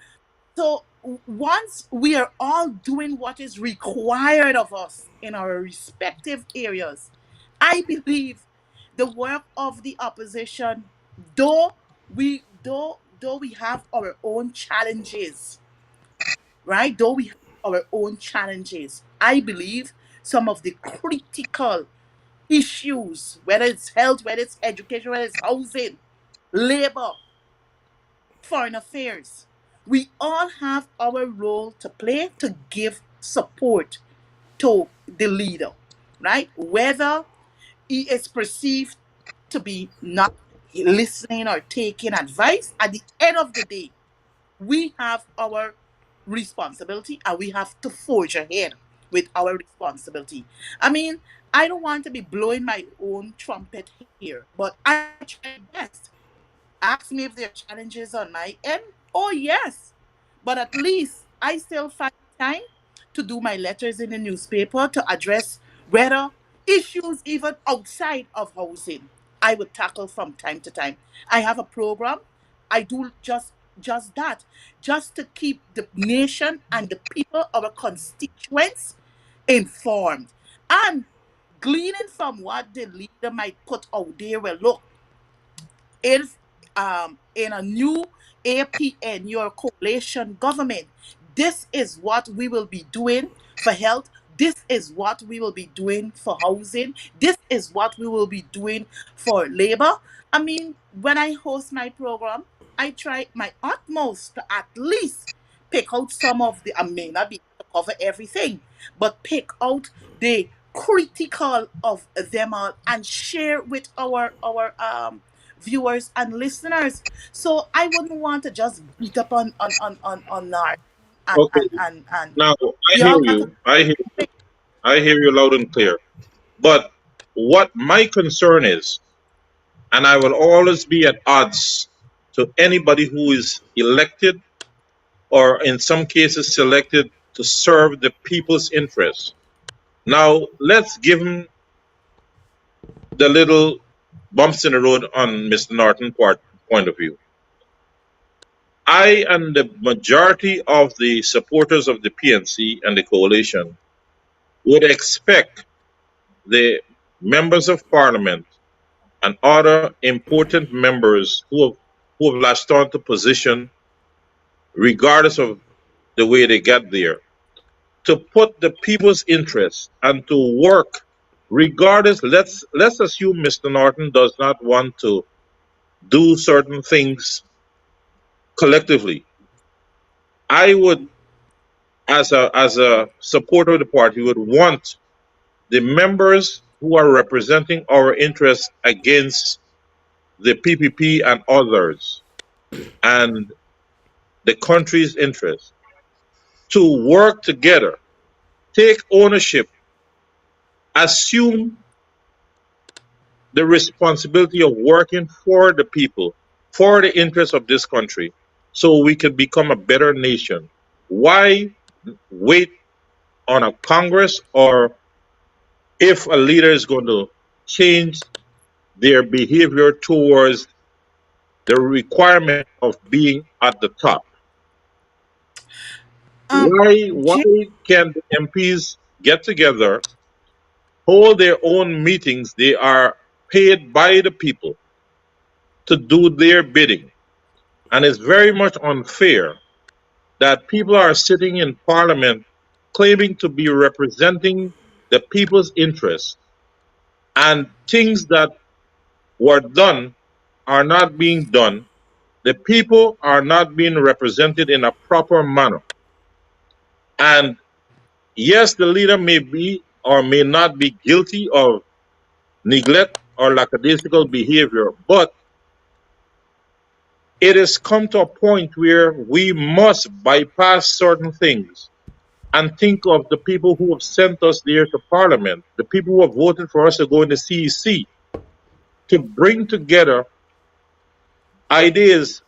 So once we are all doing what is required of us in our respective areas, I believe the work of the opposition, though we have our own challenges, right? Though we have our own challenges, I believe some of the critical issues, whether it's health, whether it's education, whether it's housing, labor, foreign affairs, we all have our role to play to give support to the leader, right? Whether he is perceived to be not listening or taking advice, at the end of the day, we have our responsibility and we have to forge ahead with our responsibility. I mean, I don't want to be blowing my own trumpet here, but I try my best. Ask me if there are challenges on my end. Oh, yes. But at least I still find time to do my letters in the newspaper to address whether issues even outside of housing I would tackle from time to time. I have a program. I do just that, just to keep the nation and the people, our constituents, informed. And gleaning from what the leader might put out there, well, look, if in a new APN, your coalition government, this is what we will be doing for health. This is what we will be doing for housing. This is what we will be doing for labor. I mean, when I host my program, I try my utmost to at least pick out some of the, I may not be able to cover everything, but pick out the critical of them all and share with our viewers and listeners. So I wouldn't want to just beat up on our Okay. and Now I we hear all got to you. I hear you loud and clear. But what my concern is, and I will always be at odds to anybody who is elected or in some cases selected to serve the people's interests. Now, let's give him the little bumps in the road on Mr. Norton's point of view. I and the majority of the supporters of the PNC and the coalition would expect the members of parliament and other important members who have latched on to position, regardless of the way they get there, to put the people's interest and to work regardless. Let's assume Mr. Norton does not want to do certain things collectively. I would, as a supporter of the party, would want the members who are representing our interests against the PPP and others and the country's interests to work together, take ownership, assume the responsibility of working for the people, for the interests of this country, so we can become a better nation. Why wait on a Congress, or if a leader is going to change their behavior towards the requirement of being at the top? Why can the MPs get together, hold their own meetings? They are paid by the people to do their bidding. And it's very much unfair that people are sitting in parliament claiming to be representing the people's interests, and things that were done are not being done. The people are not being represented in a proper manner. And yes, the leader may be or may not be guilty of neglect or lackadaisical behavior, but it has come to a point where we must bypass certain things and think of the people who have sent us there to Parliament, the people who have voted for us to go in the CEC, to bring together ideas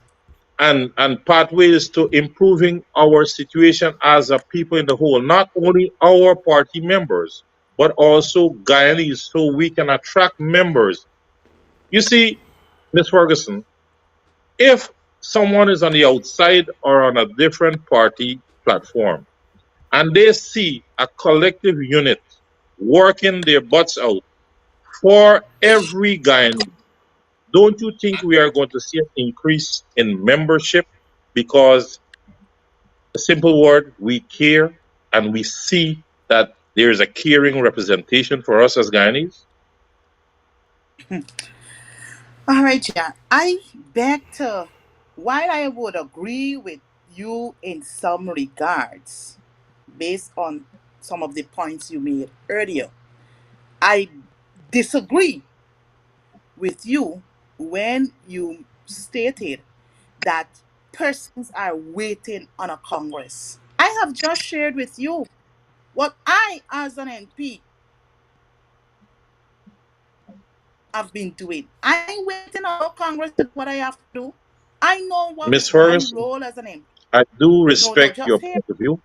and pathways to improving our situation as a people in the whole, not only our party members, but also Guyanese, so we can attract members. You see, Ms. Ferguson, if someone is on the outside or on a different party platform, and they see a collective unit working their butts out for every Guyanese, don't you think we are going to see an increase in membership? Because, a simple word, we care, and we see that there is a caring representation for us as Guyanese. All right, yeah. I beg to, while I would agree with you in some regards, based on some of the points you made earlier, I disagree with you when you stated that persons are waiting on a Congress. I have just shared with you what I, as an MP, have been doing. I'm waiting on a Congress to do what I have to do. I know what Ms. my Ferguson, role as an MP. I do No, respect just your hear. point of view.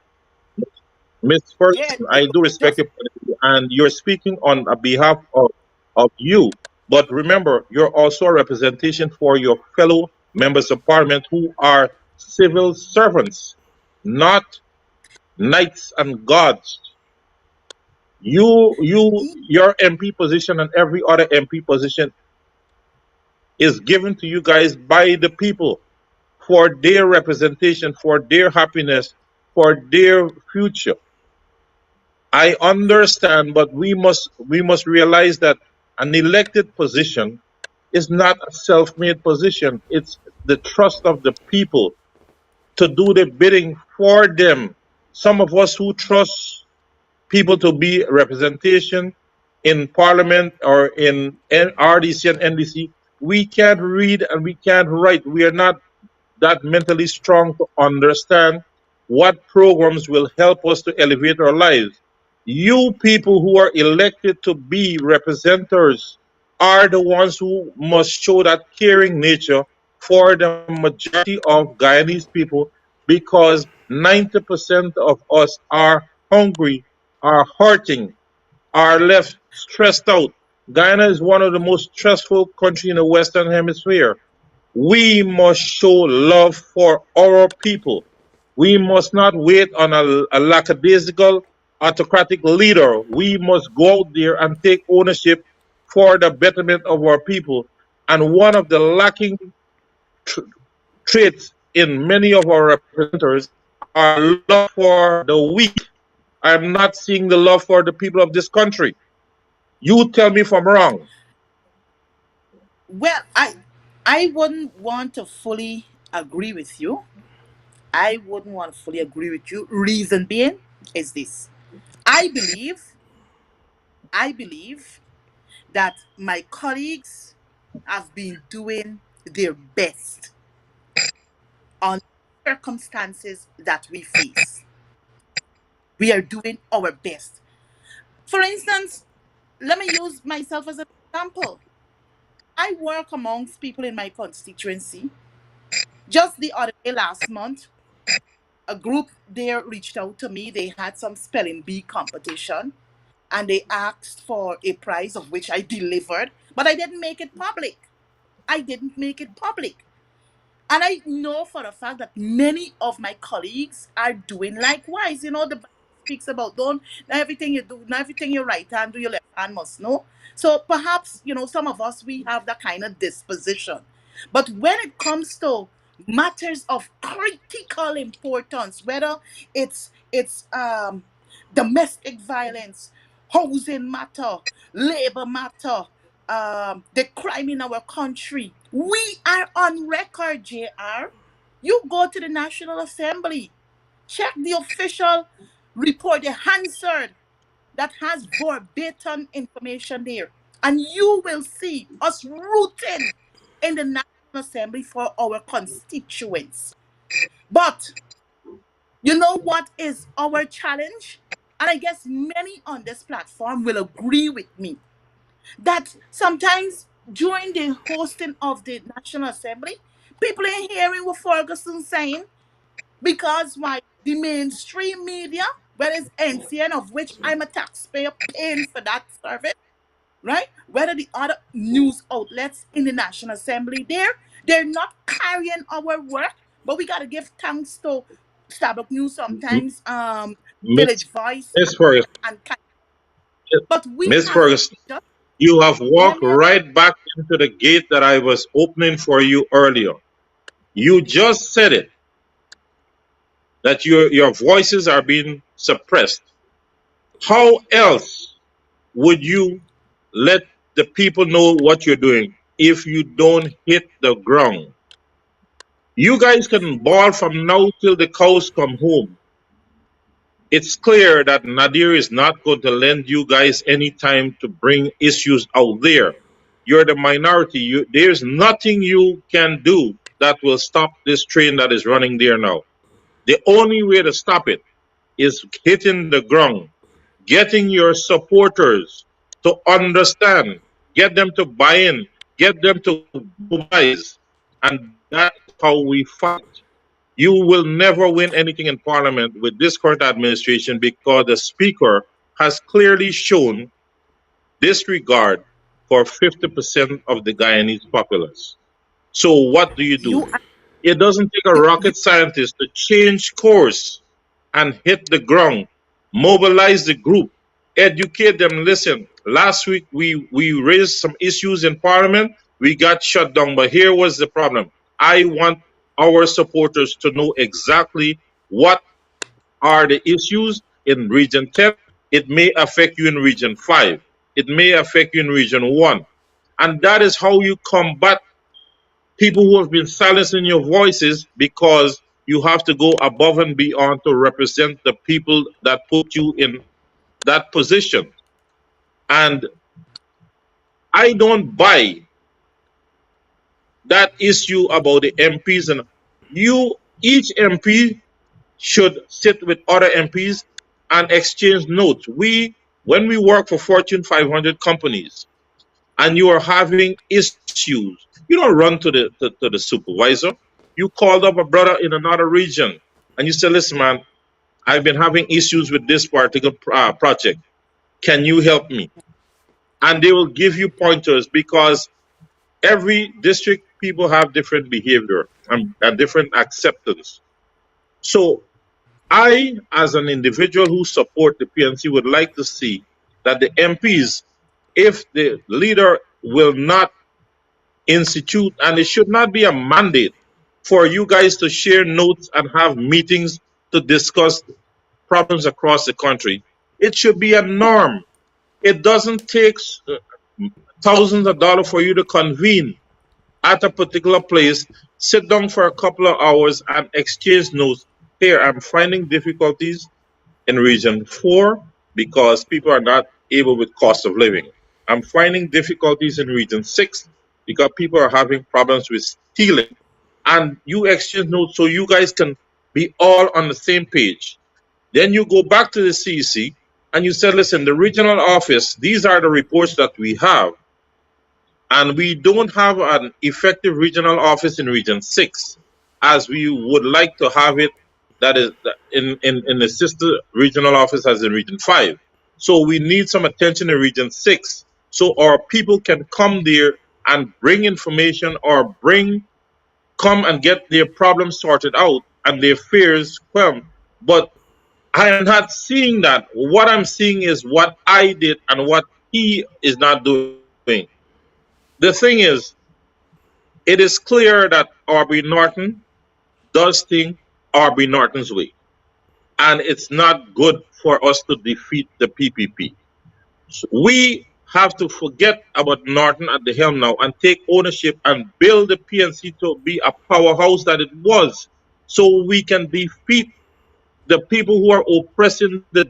Ms. Ferguson, I do respect your point of view, and you're speaking on behalf of you. But remember, you're also a representation for your fellow members of parliament who are civil servants, not knights and gods. Your MP position and every other MP position is given to you guys by the people for their representation, for their happiness, for their future. I understand, but we must realize that an elected position is not a self-made position. It's the trust of the people to do the bidding for them. Some of us who trust people to be representation in parliament or in RDC and NDC, we can't read and we can't write. We are not that mentally strong to understand what programs will help us to elevate our lives. You people who are elected to be representatives are the ones who must show that caring nature for the majority of Guyanese people because 90% of us are hungry, are hurting, are left stressed out. Guyana is one of the most stressful countries in the Western Hemisphere. We must show love for our people. We must not wait on a lackadaisical autocratic leader. We must go out there and take ownership for the betterment of our people. And one of the lacking tr- traits in many of our representatives are love for the weak. I'm not seeing the love for the people of this country. You tell me if I'm wrong. Well, I wouldn't want to fully agree with you. I wouldn't want to fully agree with you. Reason being is this. I believe I believe that my colleagues have been doing their best on circumstances that we face. We are doing our best. For instance, let me use myself as an example. I work amongst people in my constituency. Just the other day last month, a group there reached out to me. They had some spelling bee competition and they asked for a prize of which I delivered, but I didn't make it public. I didn't make it public. And I know for a fact that many of my colleagues are doing likewise. You know, the Bible speaks about don't not everything you do, not everything your right hand do, your left hand must know. So perhaps, some of us we have that kind of disposition. But when it comes to matters of critical importance, whether it's domestic violence, housing matter, labor matter, the crime in our country. We are on record, JR. You go to the National Assembly, check the official report, the Hansard that has verbatim information there, and you will see us rooting in the National Assembly for our constituents. But you know what is our challenge? And I guess many on this platform will agree with me that sometimes during the hosting of the National Assembly, people ain't hearing what Ferguson saying because why the mainstream media, whether it's NCN, of which I'm a taxpayer paying for that service, right? Whether the other news outlets in the National Assembly they're not carrying our work, but we gotta give thanks to Starbuck News sometimes, Miss Village Voice Miss Ferguson, and but we Miss have Ferguson, just you have hear walked me out. right back into the gate that I was opening for you earlier. You just said it, that your voices are being suppressed. How else would you let the people know what you're doing if you don't hit the ground? You guys can ball from now till the cows come home. It's clear that Nadir is not going to lend you guys any time to bring issues out there. You're the minority. There's nothing you can do that will stop this train that is running there now. The only way to stop it is hitting the ground, getting your supporters to understand, get them to buy in, get them to mobilize. And that's how we fight. You will never win anything in Parliament with this current administration because the Speaker has clearly shown disregard for 50% of the Guyanese populace. So what do? You It doesn't take a you rocket scientist to change course and hit the ground, mobilize the group, educate them. Listen, last week we raised some issues in Parliament. We got shut down, but here was the problem. I want our supporters to know exactly what are the issues in Region 10. It may affect you in Region 5. It may affect you in Region 1. And that is how you combat people who have been silencing your voices because you have to go above and beyond to represent the people that put you in that position. And I don't buy that issue about the MPs. And each MP should sit with other MPs and exchange notes. When we work for Fortune 500 companies, and you are having issues, you don't run to the supervisor. You called up a brother in another region and you say, listen, man, I've been having issues with this particular project. Can you help me? And they will give you pointers, because every district people have different behavior and different acceptance. So I, as an individual who support the PNC, would like to see that the MPs, if the leader will not institute, and it should not be a mandate for you guys to share notes and have meetings to discuss problems across the country. It should be a norm. It doesn't take thousands of dollars for you to convene at a particular place, sit down for a couple of hours and exchange notes. Here, I'm finding difficulties in region 4 because people are not able with cost of living. I'm finding difficulties in region 6 because people are having problems with stealing. And you exchange notes so you guys can be all on the same page. Then you go back to the CEC and you say, listen, the regional office, these are the reports that we have. And we don't have an effective regional office in region 6 as we would like to have it, that is in the sister regional office as in region 5. So we need some attention in region 6 so our people can come there and bring information or come and get their problems sorted out and their fears quelmed. But I am not seeing that. What I'm seeing is what I did and what he is not doing. The thing is, it is clear that Aubrey Norton does things Aubrey Norton's way. And it's not good for us to defeat the PPP. So we have to forget about Norton at the helm now and take ownership and build the PNC to be a powerhouse that it was, so we can defeat the people who are oppressing the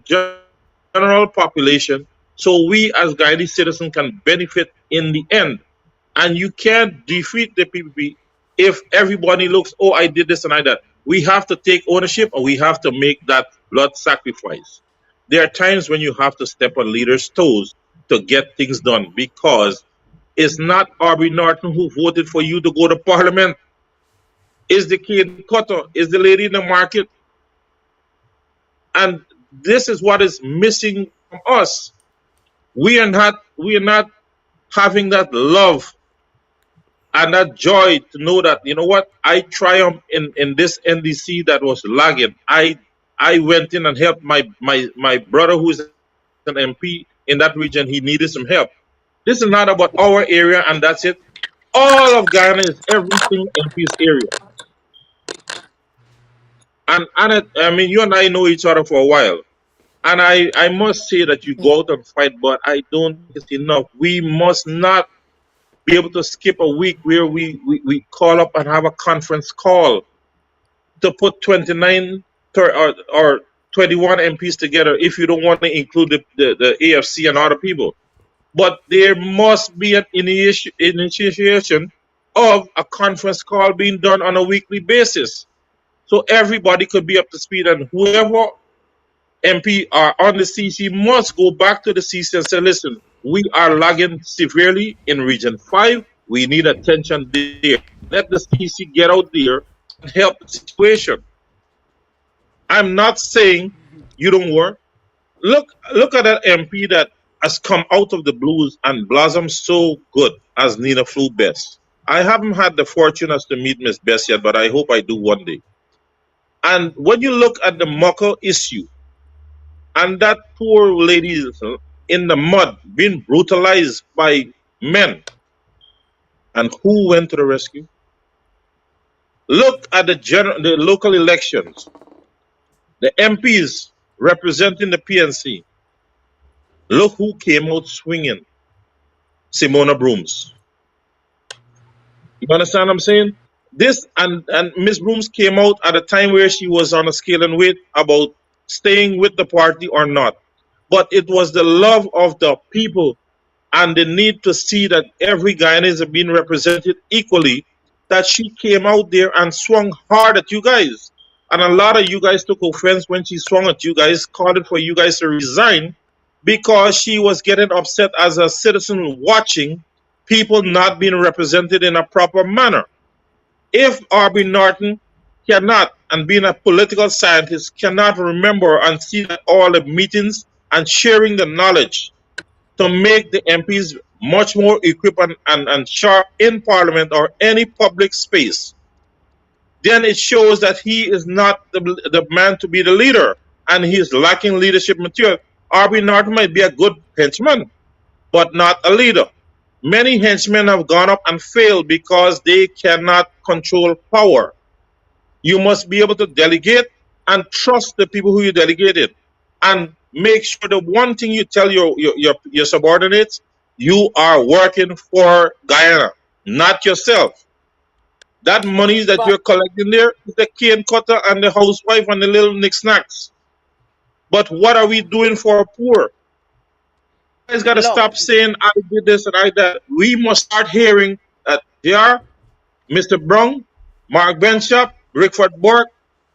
general population, so we as Guyanese citizens can benefit in the end. And you can't defeat the PPP if everybody looks, oh, I did this and I that. We have to take ownership and we have to make that blood sacrifice. There are times when you have to step on leaders' toes to get things done, because it's not Aubrey Norton who voted for you to go to Parliament. It's the kid cutter, it's the lady in the market. And this is what is missing from us. We are not having that love and that joy to know that, you know what, I triumphed in this NDC that was lagging. I went in and helped my brother who is an MP in that region. He needed some help. This is not about our area and that's it. All of Ghana is everything MP's area. And I mean, you and I know each other for a while. And I must say that you go out and fight, but I don't think it's enough. We must not be able to skip a week where we call up and have a conference call to put 29 or 21 MPs together if you don't want to include the AFC and other people. But there must be an initiation of a conference call being done on a weekly basis, so everybody could be up to speed, and whoever MP are on the CC must go back to the CC and say, listen, we are lagging severely in region 5. We need attention there. Let the CC get out there and help the situation. I'm not saying you don't work. Look at that MP that has come out of the blues and blossomed so good as Nina Flew Best. I haven't had the fortune as to meet Miss Best yet, but I hope I do one day. And when you look at the Mucker issue, and that poor lady in the mud being brutalized by men, and who went to the rescue? Look at the local elections. The MPs representing the PNC. Look who came out swinging. Simona Brooms. You understand what I'm saying? This and Miss Brooms came out at a time where she was on a scale and weight about staying with the party or not. But it was the love of the people and the need to see that every Guyanese is being represented equally, that she came out there and swung hard at you guys. And a lot of you guys took offense when she swung at you guys, called it for you guys to resign, because she was getting upset as a citizen watching people not being represented in a proper manner. If R.B. Norton cannot, and being a political scientist, cannot remember and see that all the meetings and sharing the knowledge to make the MPs much more equipped and sharp in Parliament or any public space, then it shows that he is not the man to be the leader, and he is lacking leadership material. R.B. Norton might be a good henchman, but not a leader. Many henchmen have gone up and failed because they cannot control power. You must be able to delegate and trust the people who you delegated, and make sure the one thing you tell your subordinates, you are working for Guyana, not yourself. That money that But you're collecting there is the cane cutter and the housewife and the little knickknacks. But what are we doing for our poor? You guys got to look, stop saying I did this and I that. We must start hearing that JR, Mr. Brown, Mark Benshop, Rickford Bork,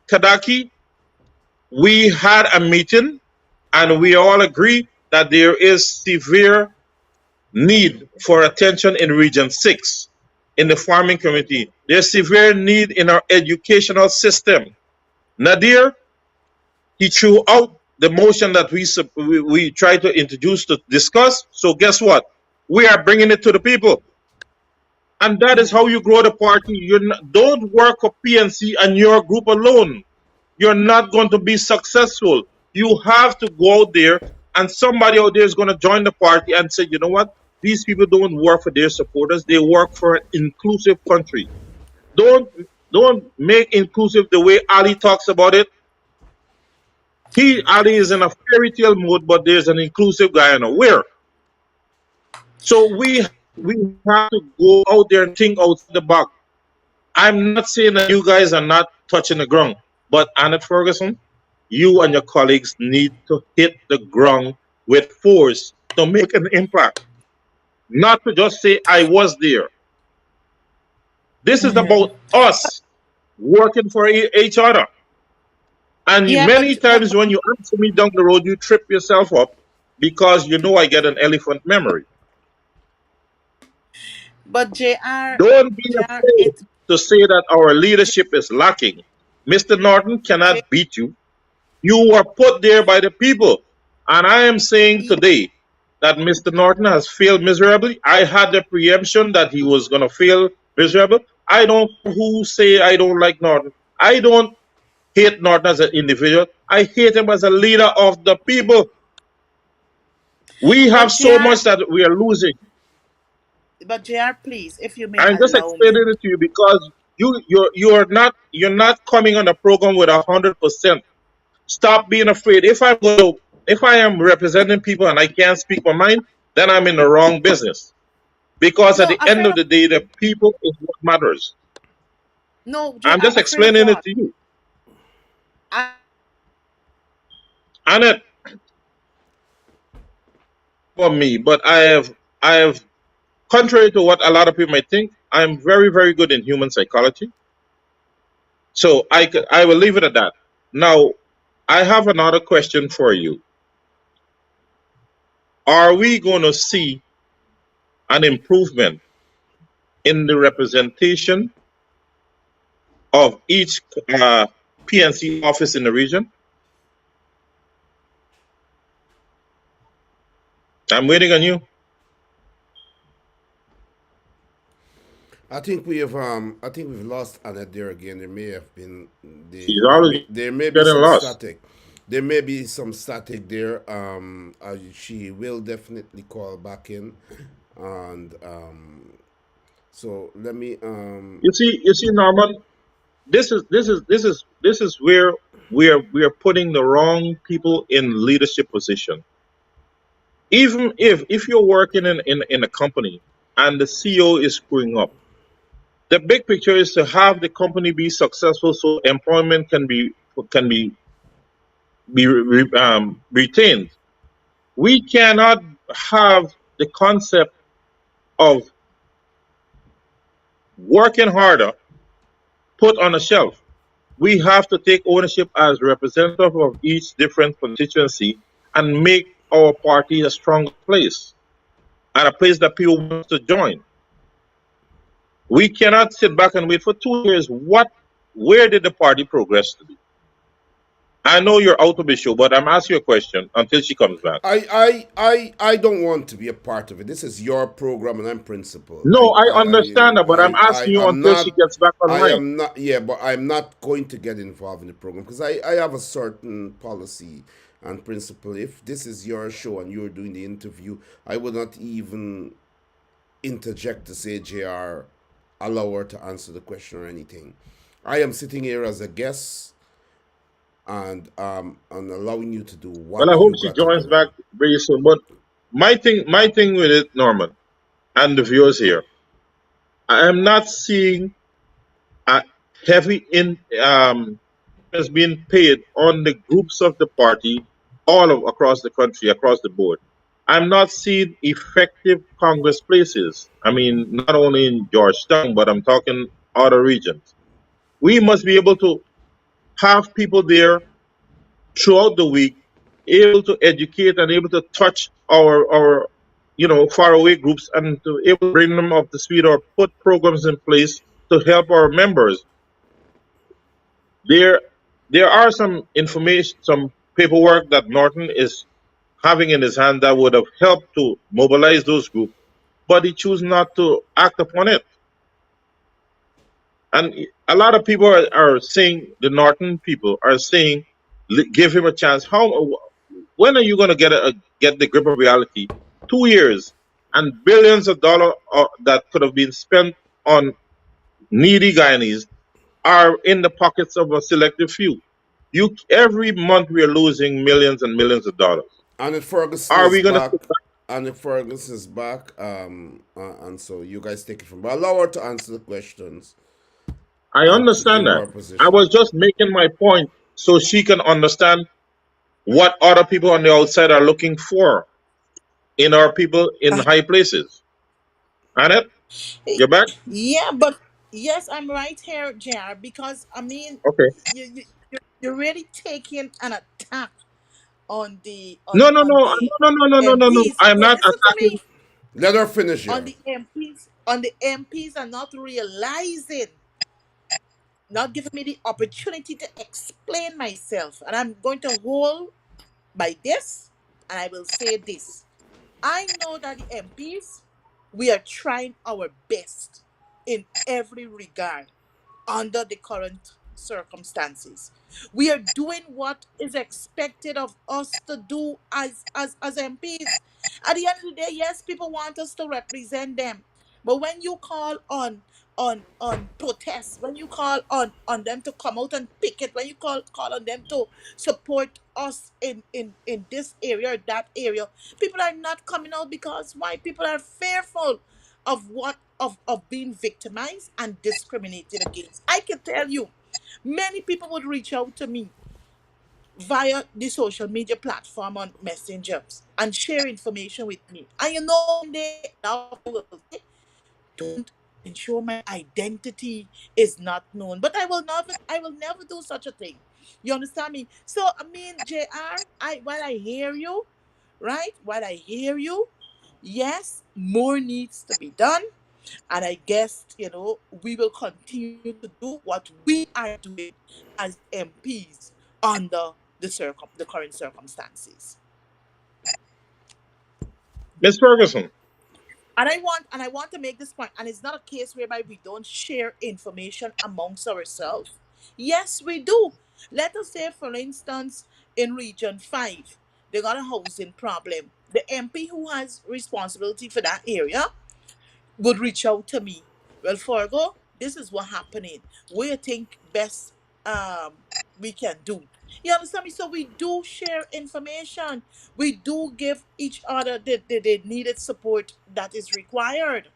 Kadaki, we had a meeting and we all agree that there is severe need for attention in Region 6 in the farming community. There's severe need in our educational system. Nadir, he threw out the motion that we tried to introduce to discuss. So guess what? We are bringing it to the people. And that is how you grow the party. Don't work for PNC and your group alone. You're not going to be successful. You have to go out there, and somebody out there is going to join the party and say, you know what? These people don't work for their supporters. They work for an inclusive country. Don't make inclusive the way Ali talks about it. Ali is in a fairy tale mode, but there's an inclusive Guyana. Where? So we have to go out there and think outside the box. I'm not saying that you guys are not touching the ground, but Annette Ferguson, you and your colleagues need to hit the ground with force to make an impact. Not to just say, I was there. This is about us working for each other. And many times when you answer me down the road, you trip yourself up because you know I get an elephant memory. But JR, don't be afraid to say that our leadership is lacking. Mr. Norton cannot beat you. You were put there by the people. And I am saying today that Mr. Norton has failed miserably. I had the preemption that he was going to fail miserably. I don't who say I don't like Norton. I don't hate Norton as an individual. I hate him as a leader of the people. We have so much that we are losing. But JR, please, if you may I'm just explaining it to you because you're not coming on the program with 100%. Stop being afraid. If I am representing people and I can't speak my mind, then I'm in the wrong business. Because at the end of the day, the people is what matters. No, I'm just explaining it to you. Annette, for me, but I have, contrary to what a lot of people might think, I'm very, very good in human psychology. So I will leave it at that. Now, I have another question for you. Are we going to see an improvement in the representation of each PNC office in the region? I'm waiting on you. I think we've lost Annette there again. There may have been there may be some static. There may be some static there. She will definitely call back in, and so let me. You see, Norman, this is where we are putting the wrong people in leadership position. Even if you're working in a company and the CEO is screwing up, the big picture is to have the company be successful so employment can be retained. We cannot have the concept of working harder put on a shelf. We have to take ownership as representative of each different constituency and make our party a stronger place. and a place that people want to join. We cannot sit back and wait for 2 years. Where did the party progress to be? I know you're out of the show, but I'm asking you a question until she comes back. I don't want to be a part of it. This is your program, and I'm principal. No, I understand that, but I'm asking you I'm until she not. gets back I online. am not. Yeah, but I'm not going to get involved in the program because I have a certain policy and principle. If this is your show and you're doing the interview, I would not even interject to say, JR, allow her to answer the question or anything. I am sitting here as a guest and allowing you to do Well, I what hope you she got to joins do. back very soon. But my thing with it, Norman, and the viewers here, I am not seeing a heavy has been paid on the groups of the party across the country, across the board. I'm not seeing effective Congress places. I mean, not only in Georgetown, but I'm talking other regions. We must be able to have people there throughout the week, able to educate and able to touch our faraway groups and to able to bring them up to speed or put programs in place to help our members. There there are some information, some paperwork that Norton is having in his hand that would have helped to mobilize those groups, but he chose not to act upon it. And a lot of people are saying, the Norton people are saying, give him a chance. When are you going to get the grip of reality? 2 years and billions of dollars that could have been spent on needy Guyanese are in the pockets of a selective few. Every month we are losing millions and millions of dollars. And if Ferguson Are is we going to back, sit back? and if Ferguson is back, and so you guys take it from. But allow her to answer the questions I and to understand give that. her I position. was just making my point so she can understand what other people on the outside are looking for in our people in high places. Annette, you're back? Yeah, but yes, I'm right here, JR, because I mean, Okay. you're really taking an attack on the No, no, no, on no, the no, no, no, no, no, no. MPs. I'm No, not listen to attacking. me. Let her finish On here. the MPs are not realizing, not giving me the opportunity to explain myself, and I'm going to hold by this, and I will say this. I know that the MPs, we are trying our best in every regard under the current circumstances. We are doing what is expected of us to do as MPs. At the end of the day, yes, people want us to represent them. But when you call on protests, when you call on them to come out and picket, when you call on them to support us in this area or that area, people are not coming out because why? People are fearful of being victimized and discriminated against. I can tell you, many people would reach out to me via the social media platform on messengers and share information with me. And you know, one day now people will say, don't ensure my identity is not known. But I will never do such a thing. You understand me? So I mean, JR, while I hear you, right? While I hear you, yes, more needs to be done. And I guess, we will continue to do what we are doing as MPs under the current circumstances. Miss Ferguson, And I want to make this point, and it's not a case whereby we don't share information amongst ourselves. Yes, we do. Let us say, for instance, in Region 5, they got a housing problem. The MP who has responsibility for that area would reach out to me. Well, Forgo, this is what happening. What do you think best we can do? You understand me? So we do share information. We do give each other the needed support that is required.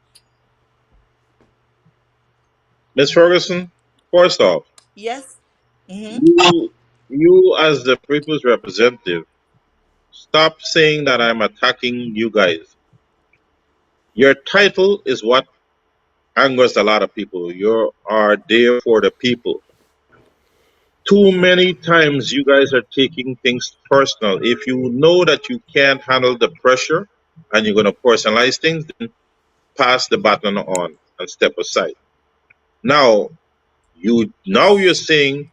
Miss Ferguson, first off, Yes. Mm-hmm. you as the people's representative, stop saying that I'm attacking you guys. Your title is what angers a lot of people. You are there for the people. Too many times you guys are taking things personal. If you know that you can't handle the pressure, and you're going to personalize things, then pass the baton on and step aside. Now, you're saying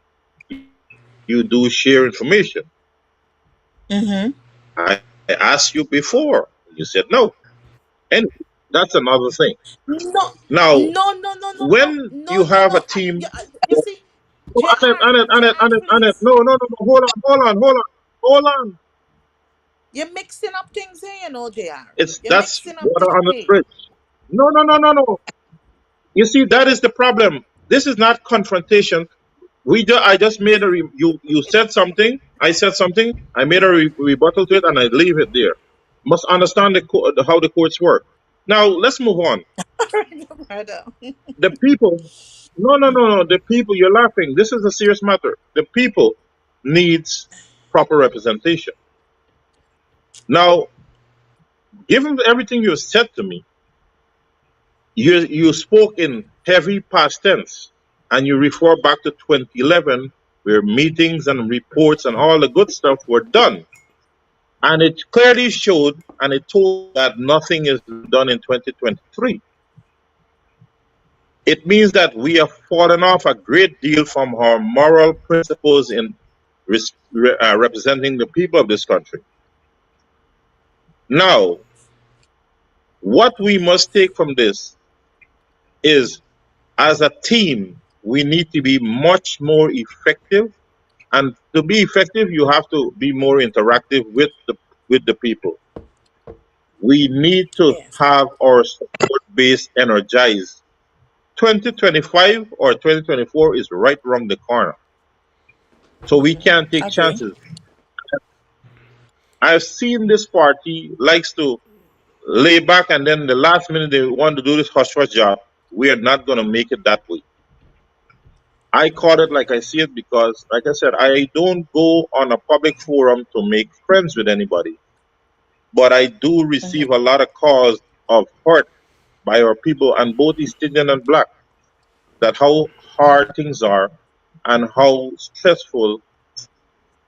you do share information. Mm-hmm. I asked you before. You said no. And that's another thing. No, Now, no, no, no, no, no, when no, you no, have a no. team, You see, oh, JR, Annette, please. no, no, no, no, hold on. You're mixing up things here, JR. It's You're that's mixing up water things on the here. bridge. No, no, no, no, no. You see, that is the problem. This is not confrontation. I just made you said something. I said something. I made a rebuttal to it, and I leave it there. Must understand how the courts work. Now let's move on. Brother. The people. No, no, no, no. The people. You're laughing. This is a serious matter. The people needs proper representation. Now, given everything you said to me, you spoke in heavy past tense, and you refer back to 2011, where meetings and reports and all the good stuff were done. And it clearly showed and it told that nothing is done in 2023. It means that we have fallen off a great deal from our moral principles in representing the people of this country. Now, what we must take from this is, as a team, we need to be much more effective. And to be effective, you have to be more interactive with the people. We need to Yes, have our support base energized. 2025 or 2024 is right around the corner. So we can't take agree. chances. I've seen this party likes to lay back and then the last minute they want to do this hush hush job. We are not going to make it that way. I call it like I see it because, like I said, I don't go on a public forum to make friends with anybody. But I do receive Mm-hmm. a lot of calls of hurt by our people, and both East Indian and Black, that how hard things are and how stressful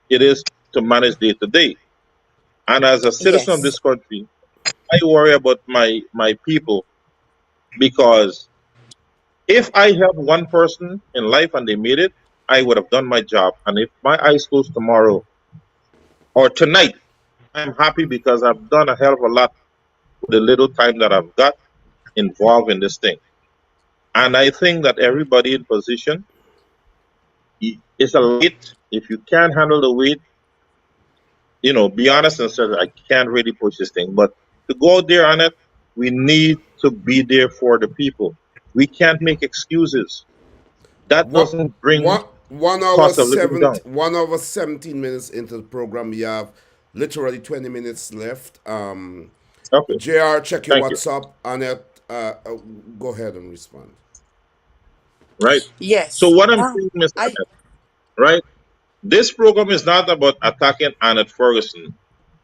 it is to manage day to day. And as a citizen of Yes, this country, I worry about my people because if I help one person in life and they made it, I would have done my job. And if my eyes close tomorrow or tonight, I'm happy because I've done a hell of a lot with the little time that I've got involved in this thing. And I think that everybody in position is a weight. If you can't handle the weight, be honest and say, I can't really push this thing. But to go out there on it, we need to be there for the people. We can't make excuses. That What doesn't bring what 1 hour cost of living down. 1 hour 17 minutes into the program? We have literally 20 minutes left. Okay, JR, check your thank you. WhatsApp. Annette, go ahead and respond. Right. So yes. what I'm saying, Miss I Annette, right? This program is not about attacking Annette Ferguson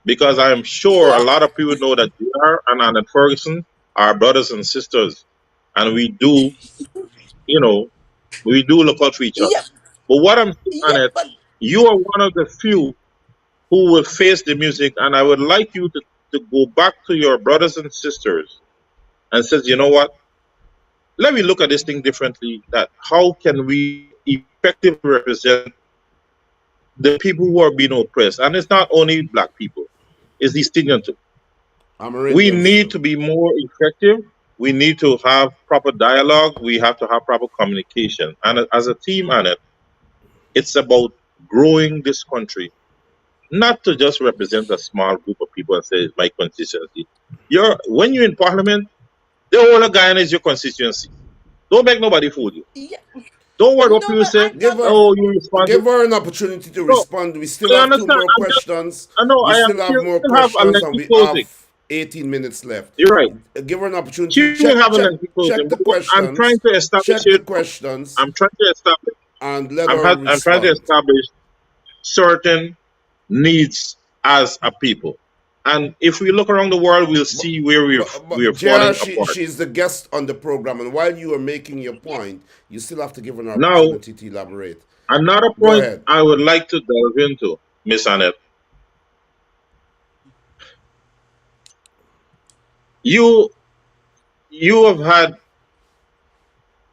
because I'm sure a yeah, lot of people know that JR and Annette Ferguson are brothers and sisters, and you know, we do look out for each other. yeah, But what I'm saying, yeah, Annette, but you are one of the few who will face the music, and I would like you to go back to your brothers and sisters and says, you know what? Let me look at this thing differently. That how can we effectively represent the people who are being oppressed? And it's not only Black people; it's the Indian too. We Americans need too. to be more effective. We need to have proper dialogue. We have to have proper communication. And as a team on it, it's about growing this country, not to just represent a small group of people and say it's my constituency. When you're in parliament, the whole of Guyana is your constituency. Don't make nobody fool you. yeah. Don't worry what No, people but say. I'm Give not. her Oh, you responded. give her an opportunity to No, respond. We still I have two understand. more questions. I know We I am still she have more will have a questions, and lengthy we closing. have 18 minutes left. You're right. Give her an opportunity. She will have a lengthy Check closing. the But what I'm trying questions. to establish Check here the now, questions I'm trying to establish and let her I'm trying to respond. establish certain needs as a people. And if we look around the world, we'll But, see where we're but JR, falling apart. she's the guest on the program, and while you are making your point, you still have to give her an Now, opportunity to elaborate. another Go point ahead. I would like to delve into, Miss Annette. You you have had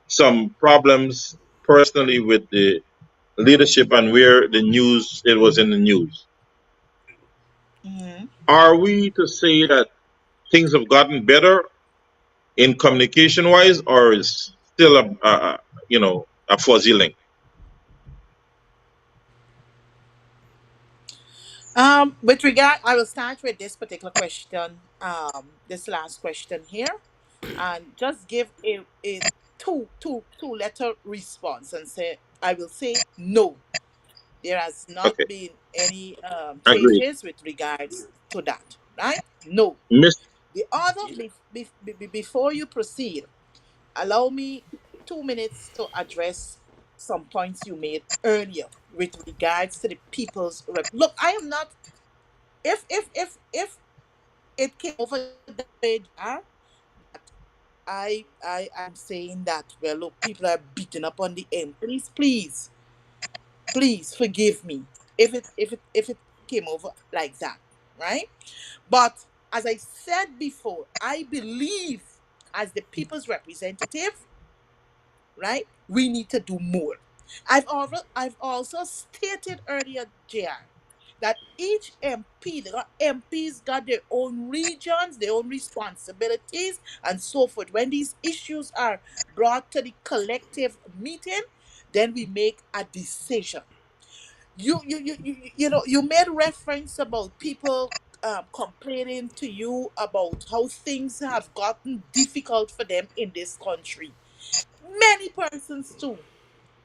some problems personally with the leadership and where the news it was in the news. Mhm. Are we to say that things have gotten better in communication wise, or is still a fuzzy link? With regard, I will start with this particular question, this last question here, and just give a two letter response and say, I will say no. There has not Okay, been any agreed. changes with regards to that, right? No. Miss. The other, before you proceed, allow me 2 minutes to address some points you made earlier with regards to the people's rep. Look, I am not. If it came over that way, that I'm saying that, well, look, people are beating up on the end. Please forgive me if it came over like that, right? But as I said before, I believe as the people's representative, right, we need to do more. I've also stated earlier, JR, that each MP, the MPs got their own regions, their own responsibilities, and so forth. When these issues are brought to the collective meeting, then we make a decision. You made reference about people complaining to you about how things have gotten difficult for them in this country. Many persons too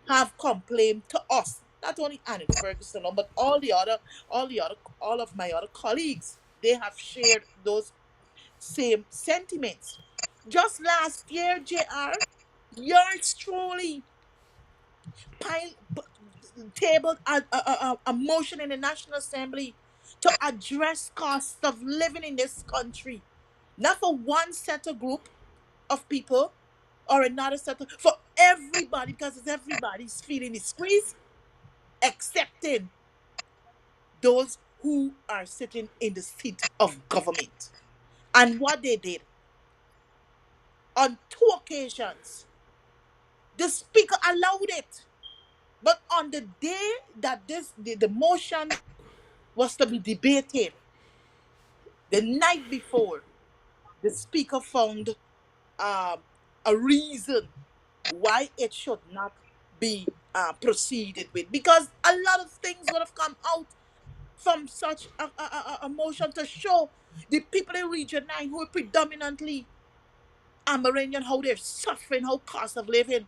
have complained to us, not only Annette Ferguson, but all of my other colleagues. They have shared those same sentiments. Just last year, JR, yours truly pile, tabled a motion in the National Assembly to address costs of living in this country. Not for one set of group of people or another set of, for everybody, because it's everybody's feeling the squeeze, excepting those who are sitting in the seat of government. And what they did on two occasions, the speaker allowed it. But on the day that the motion was to be debated, the night before, the speaker found um, a reason why it should not be proceeded with, because a lot of things would have come out from such a motion to show the people in Region 9 who are predominantly Amerindian, how they're suffering, how cost of living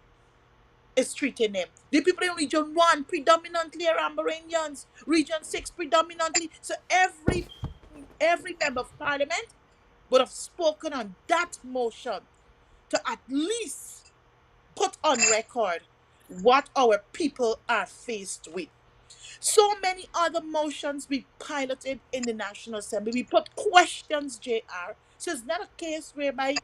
is treating them. The people in Region 1 predominantly are Amerindians, Region 6 predominantly. So every member of parliament would have spoken on that motion to at least put on record what our people are faced with. So many other motions we piloted in the National Assembly. We put questions, JR. So it's not a case whereby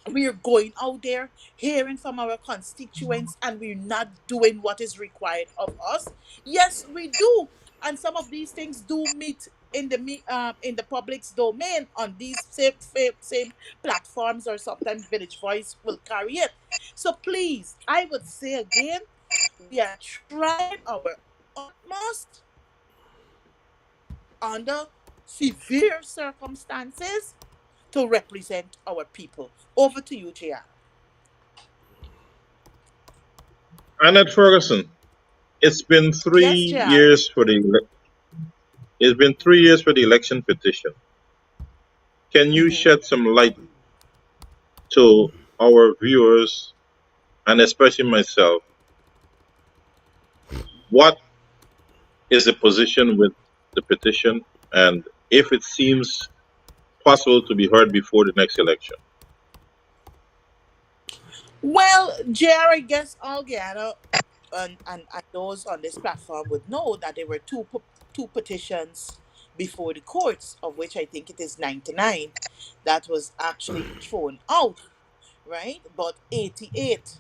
we're going out there hearing from our constituents and we're not doing what is required of us. Yes, we do. And some of these things do meet in the public's domain on these same platforms, or sometimes Village Voice will carry it. So please, I would say again, we are trying our utmost under severe circumstances to represent our people. Over to you, JR. Annette Ferguson, it's been three Yes, JR. years for it's been 3 years for the election petition. Can you Mm-hmm. shed some light to our viewers and especially myself? What is the position with the petition, and if it seems possible to be heard before the next election? Well, JR, I guess all Guyana and those on this platform would know that there were two petitions before the courts, of which I think it is 99, that was actually thrown out, right? But 88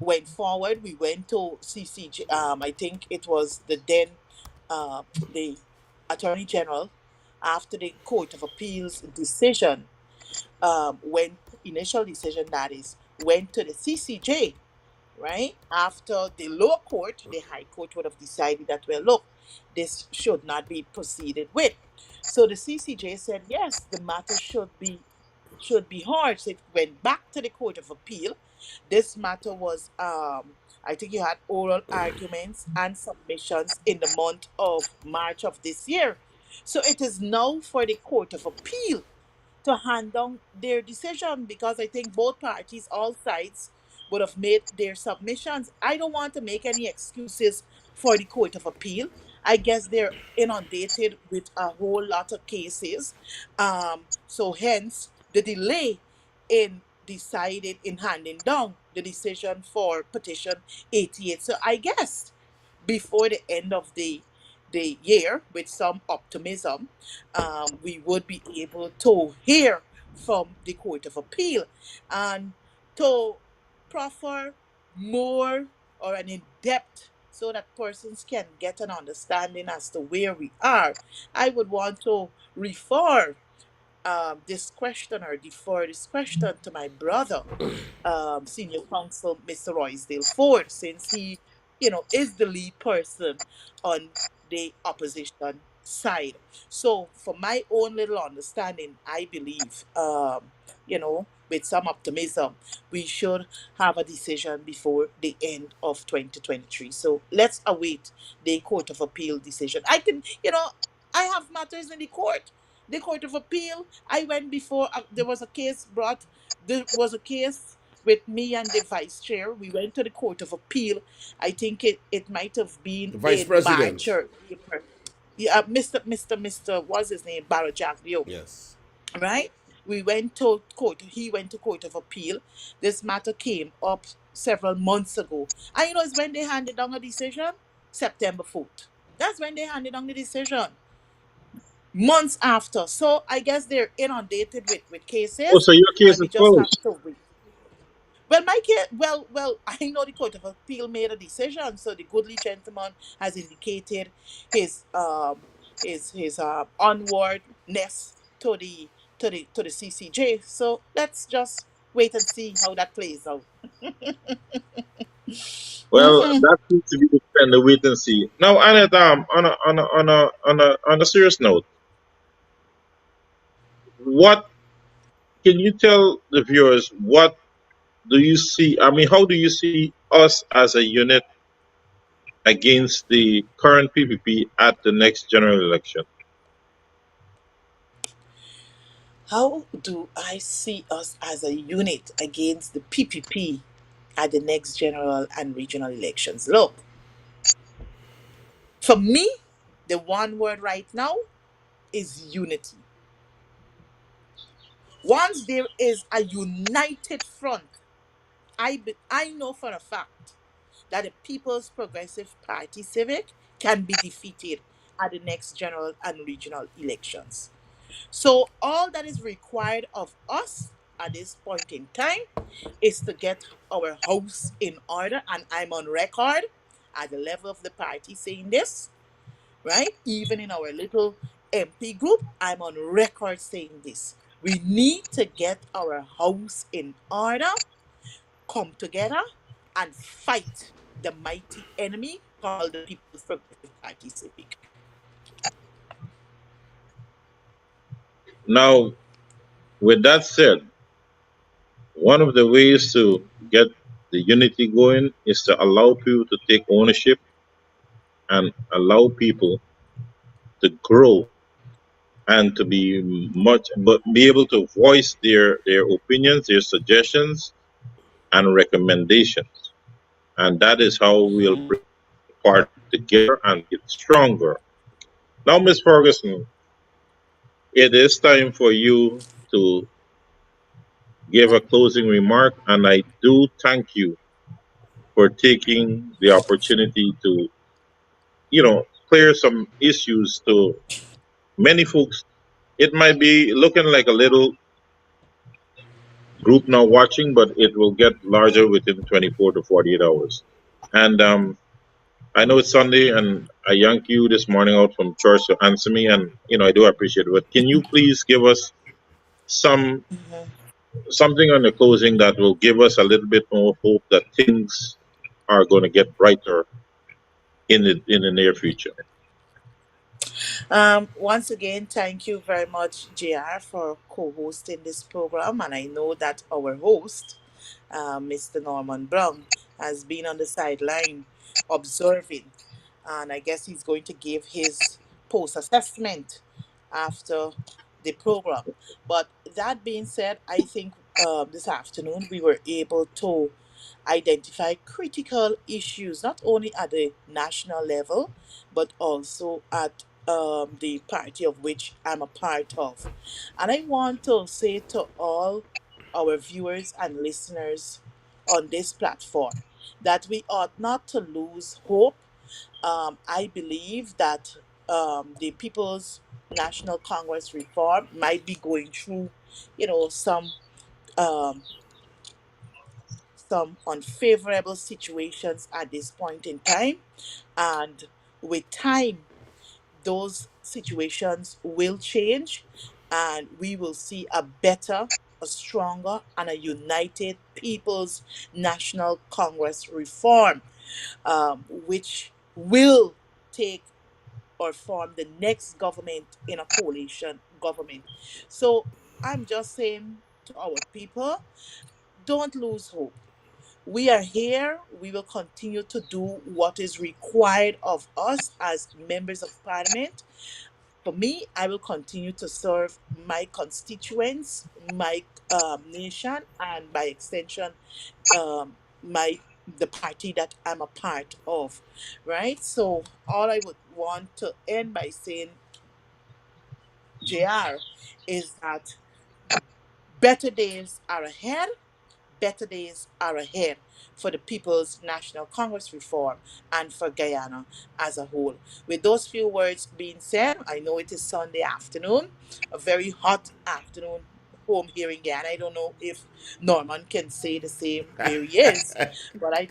went forward. We went to CCJ. I think it was the Attorney General, after the Court of Appeals decision. When initial decision, that is, went to the CCJ, right? After the lower court, the high court would have decided that, well, look, this should not be proceeded with. So the CCJ said, yes, the matter should be heard. So it went back to the Court of Appeal. This matter was, I think you had oral arguments and submissions in the month of March of this year. So it is now for the Court of Appeal to hand down their decision, because I think both parties, all sides, would have made their submissions. I don't want to make any excuses for the Court of Appeal. I guess they're inundated with a whole lot of cases. So hence the delay in decided in handing down the decision for petition 88. So I guess before the end of the year, with some optimism, we would be able to hear from the Court of Appeal and to proffer more or an in-depth, so that persons can get an understanding as to where we are. I would want to refer this question, or defer this question, to my brother, senior counsel, Mr. Roysdale Ford, since he, is the lead person on the opposition side. So, for my own little understanding, I believe, with some optimism, we should have a decision before the end of 2023. So, let's await the Court of Appeal decision. I have matters in the court. The Court of Appeal, I went before, there was a case brought, there was a case with me and the vice chair. We went to the Court of Appeal. I think it might have been The Vice in March President. or April. Yeah, Mr. What's his name? Barajak, Yes. right? We went to court. He went to Court of Appeal. This matter came up several months ago. And it's when they handed down a decision? September 4th. That's when they handed down the decision. Months after. So I guess they're inundated with Oh, cases, so your case and is we just have closed. to wait. Well, my case, well, I know the Court of Appeal made a decision, so the goodly gentleman has indicated his onwardness to the CCJ. So let's just wait and see how that plays out. Well, Mm-hmm. that seems to be the trend, the wait and see. Now, Annette, on a serious note, what can you tell the viewers? What do you see? I mean, how do you see us as a unit against the current PPP at the next general election? How do I see us as a unit against the PPP at the next general and regional elections? Look, for me, the one word right now is unity. Once there is a united front, I know for a fact that the People's Progressive Party Civic can be defeated at the next general and regional elections. So all that is required of us at this point in time is to get our house in order, and I'm on record at the level of the party saying this, right? Even in our little MP group, I'm on record saying this. We need to get our house in order, come together, and fight the mighty enemy called the People's Progressive Party Civic. Now, with that said, one of the ways to get the unity going is to allow people to take ownership and allow people to grow and to be but be able to voice their opinions, their suggestions, and recommendations. And that is how we'll bring the party together and get stronger. Now, Ms. Ferguson, it is time for you to give a closing remark, and I do thank you for taking the opportunity to, clear some issues to many folks. It might be looking like a little group now watching, but it will get larger within 24 to 48 hours. And I know it's Sunday, and I yanked you this morning out from church to answer me, and I do appreciate it. But can you please give us something on the closing that will give us a little bit more hope that things are going to get brighter in the near future. Once again, thank you very much, JR, for co hosting this program. And I know that our host, Mr. Norman Brown, has been on the sideline observing. And I guess he's going to give his post assessment after the program. But that being said, I think this afternoon we were able to identify critical issues not only at the national level but also at the party of which I'm a part of. And I want to say to all our viewers and listeners on this platform that we ought not to lose hope. I believe that the People's National Congress reform might be going through, um, some unfavorable situations at this point in time. And with time, those situations will change and we will see a better, a stronger, and a united People's National Congress reform, which will take or form the next government in a coalition government. So I'm just saying to our people, don't lose hope. We are here. We will continue to do what is required of us as members of parliament. For me, I will continue to serve my constituents, my nation, and by extension, my the party that I'm a part of. Right. So all I would want to end by saying, JR, is that better days are ahead. Better days are ahead for the People's National Congress reform and for Guyana as a whole. With those few words being said, I know it is Sunday afternoon, a very hot afternoon home here in Guyana. I don't know if Norman can say the same where he is, but I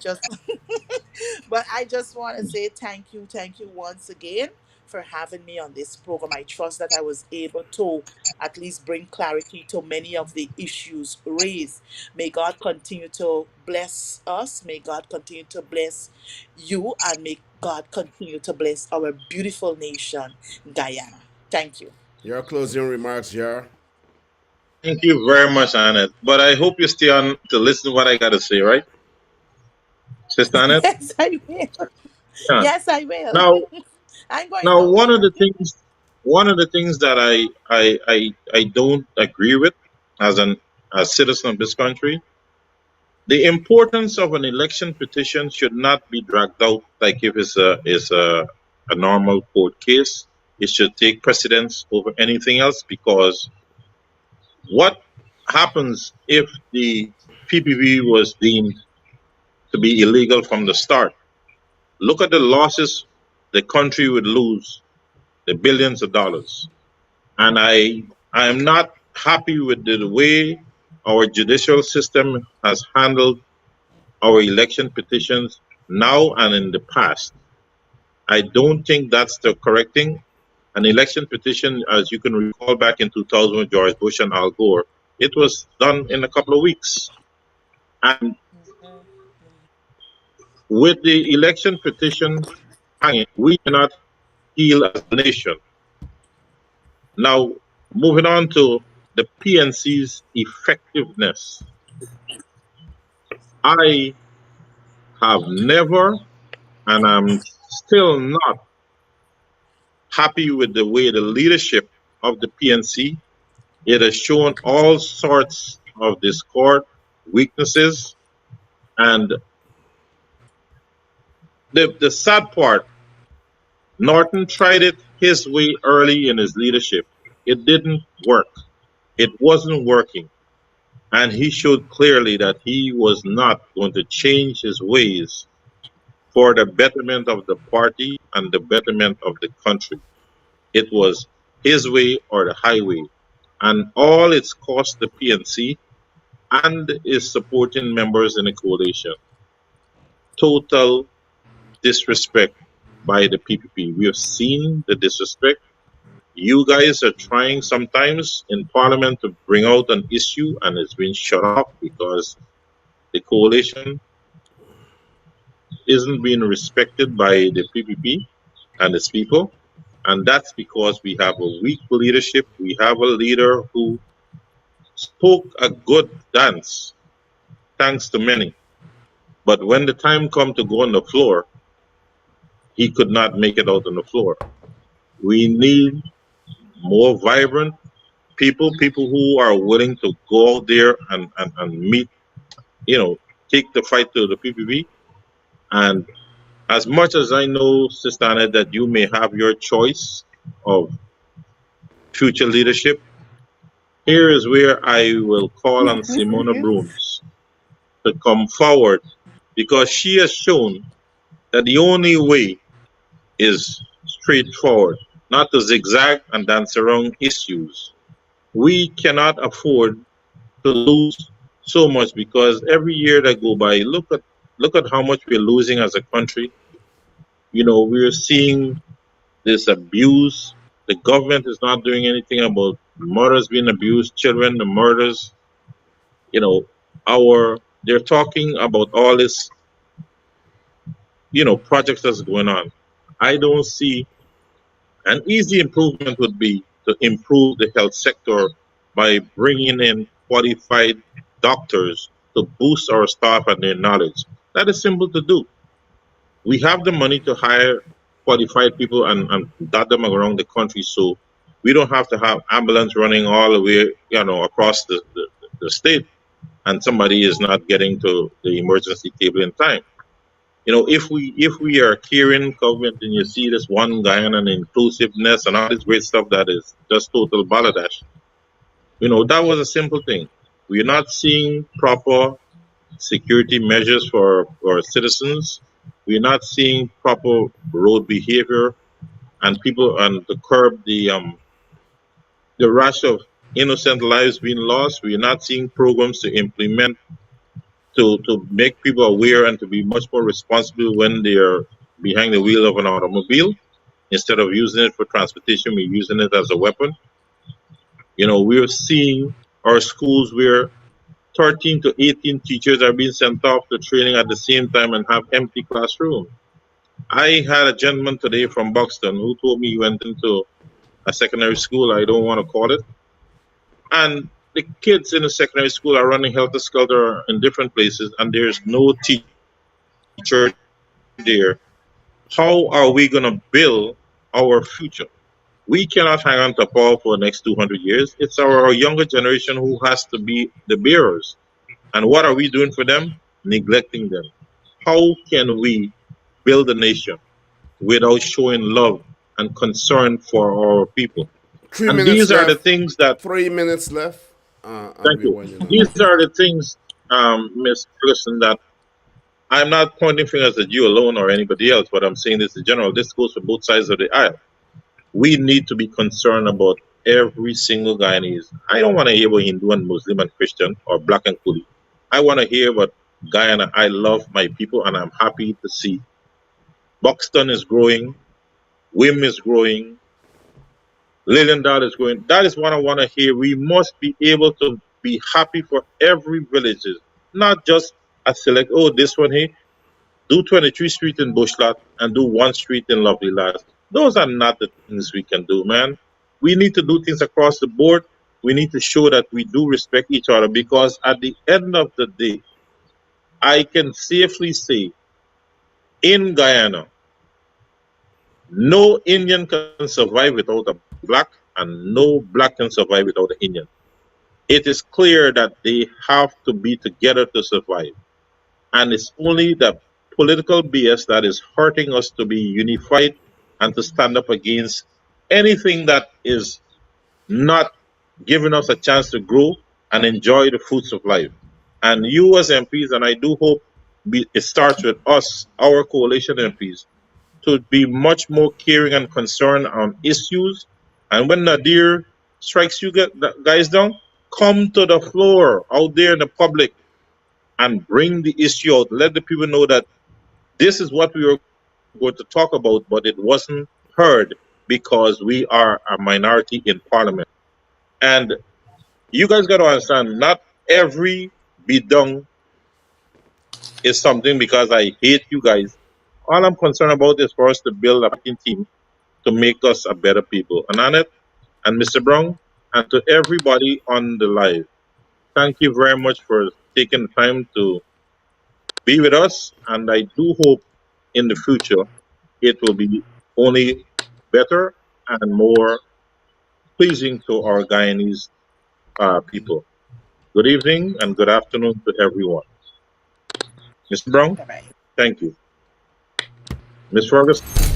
just want to say thank you once again for having me on this program. I trust that I was able to at least bring clarity to many of the issues raised. May God continue to bless us. May God continue to bless you. And may God continue to bless our beautiful nation, Guyana. Thank you. Your closing remarks, Jar. Thank you very much, Annette. But I hope you stay on to listen to what I got to say, right, Sister Annette? Yes, I will. Yeah. Yes, I will. Now, I'm going now, nowhere. one of the things that I don't agree with as a citizen of this country, the importance of an election petition should not be dragged out like if it's a normal court case. It should take precedence over anything else because what happens if the PPV was deemed to be illegal from the start? Look at the losses the country would lose, the billions of dollars. And I am not happy with the way our judicial system has handled our election petitions now and in the past. I don't think that's the correct thing. An election petition, as you can recall back in 2000 with George Bush and Al Gore, it was done in a couple of weeks. And with the election petition hanging, we cannot heal as a nation. Now, moving on to the PNC's effectiveness. I have never, and I'm still not happy with the way the leadership of the PNC. It has shown all sorts of discord, weaknesses, and the sad part, Norton tried it his way early in his leadership. It didn't work. It wasn't working. And he showed clearly that he was not going to change his ways for the betterment of the party and the betterment of the country. It was his way or the highway. And all it's cost the PNC and its supporting members in the coalition. Total disrespect by the PPP. We have seen the disrespect. You guys are trying sometimes in Parliament to bring out an issue and it's been shut off because the coalition isn't being respected by the PPP and its people. And that's because we have a weak leadership. We have a leader who spoke a good dance, thanks to many. But when the time come to go on the floor, he could not make it out on the floor. We need more vibrant people who are willing to go out there and meet, take the fight to the PPP. And as much as I know, Sister Annette, that you may have your choice of future leadership, here is where I will call on Simona Bruns to come forward, because she has shown that the only way is straightforward, not to zigzag and dance around issues. We cannot afford to lose so much, because every year that go by, look at how much we're losing as a country. We're seeing this abuse. The government is not doing anything about mothers being abused, children, the murders. They're talking about all this, projects that's going on. I don't see. An easy improvement would be to improve the health sector by bringing in qualified doctors to boost our staff and their knowledge. That is simple to do. We have the money to hire qualified people and dot them around the country, so we don't have to have ambulance running all the way, across the state, and somebody is not getting to the emergency table in time. If we are caring government, and you see this one guy and inclusiveness and all this great stuff that is just total baladash, that was a simple thing. We're not seeing proper security measures for our citizens. We're not seeing proper road behavior and people, and to curb the rush of innocent lives being lost. We're not seeing programs to implement to make people aware and to be much more responsible when they are behind the wheel of an automobile. Instead of using it for transportation, we're using it as a weapon. We're seeing our schools where 13 to 18 teachers are being sent off to training at the same time and have empty classrooms. I had a gentleman today from Buxton who told me he went into a secondary school, I don't want to call it, and the kids in the secondary school are running helter-skelter in different places, and there's no teacher there. How are we going to build our future? We cannot hang on to power for the next 200 years. It's our younger generation who has to be the bearers. And what are we doing for them? Neglecting them. How can we build a nation without showing love and concern for our people? Three And minutes these are left. the things that 3 minutes left. Thank you. These are the things, Ms. Ferguson, that I'm not pointing fingers at you alone or anybody else, but I'm saying this in general. This goes for both sides of the aisle. We need to be concerned about every single Guyanese. I don't want to hear about Hindu and Muslim and Christian or black and coolie. I want to hear about Guyana. I love my people, and I'm happy to see Buxton is growing, Wim is growing, Lilliandale is growing. That is what I want to hear. We must be able to be happy for every village, not just a select, this one here, do 23th Street in Bushlot and do 1 street in Lovely Lads. Those are not the things we can do, man. We need to do things across the board. We need to show that we do respect each other, because at the end of the day, I can safely say in Guyana, no Indian can survive without a black, and no black can survive without an Indian. It is clear that they have to be together to survive. And it's only the political BS that is hurting us to be unified and to stand up against anything that is not giving us a chance to grow and enjoy the fruits of life. And you as MPs, and I do hope it starts with us, our coalition MPs, to be much more caring and concerned on issues. And when Nadir strikes you guys down, come to the floor out there in the public and bring the issue out. Let the people know that this is what we were going to talk about, but it wasn't heard because we are a minority in Parliament. And you guys got to understand, not every bidong is something because I hate you guys. All I'm concerned about is for us to build a fighting team to make us a better people. And Annette and Mr. Brown, and to everybody on the live, thank you very much for taking the time to be with us. And I do hope in the future it will be only better and more pleasing to our Guyanese people. Good evening and good afternoon to everyone. Mr. Brown, Bye bye. thank you. Ms. Ferguson.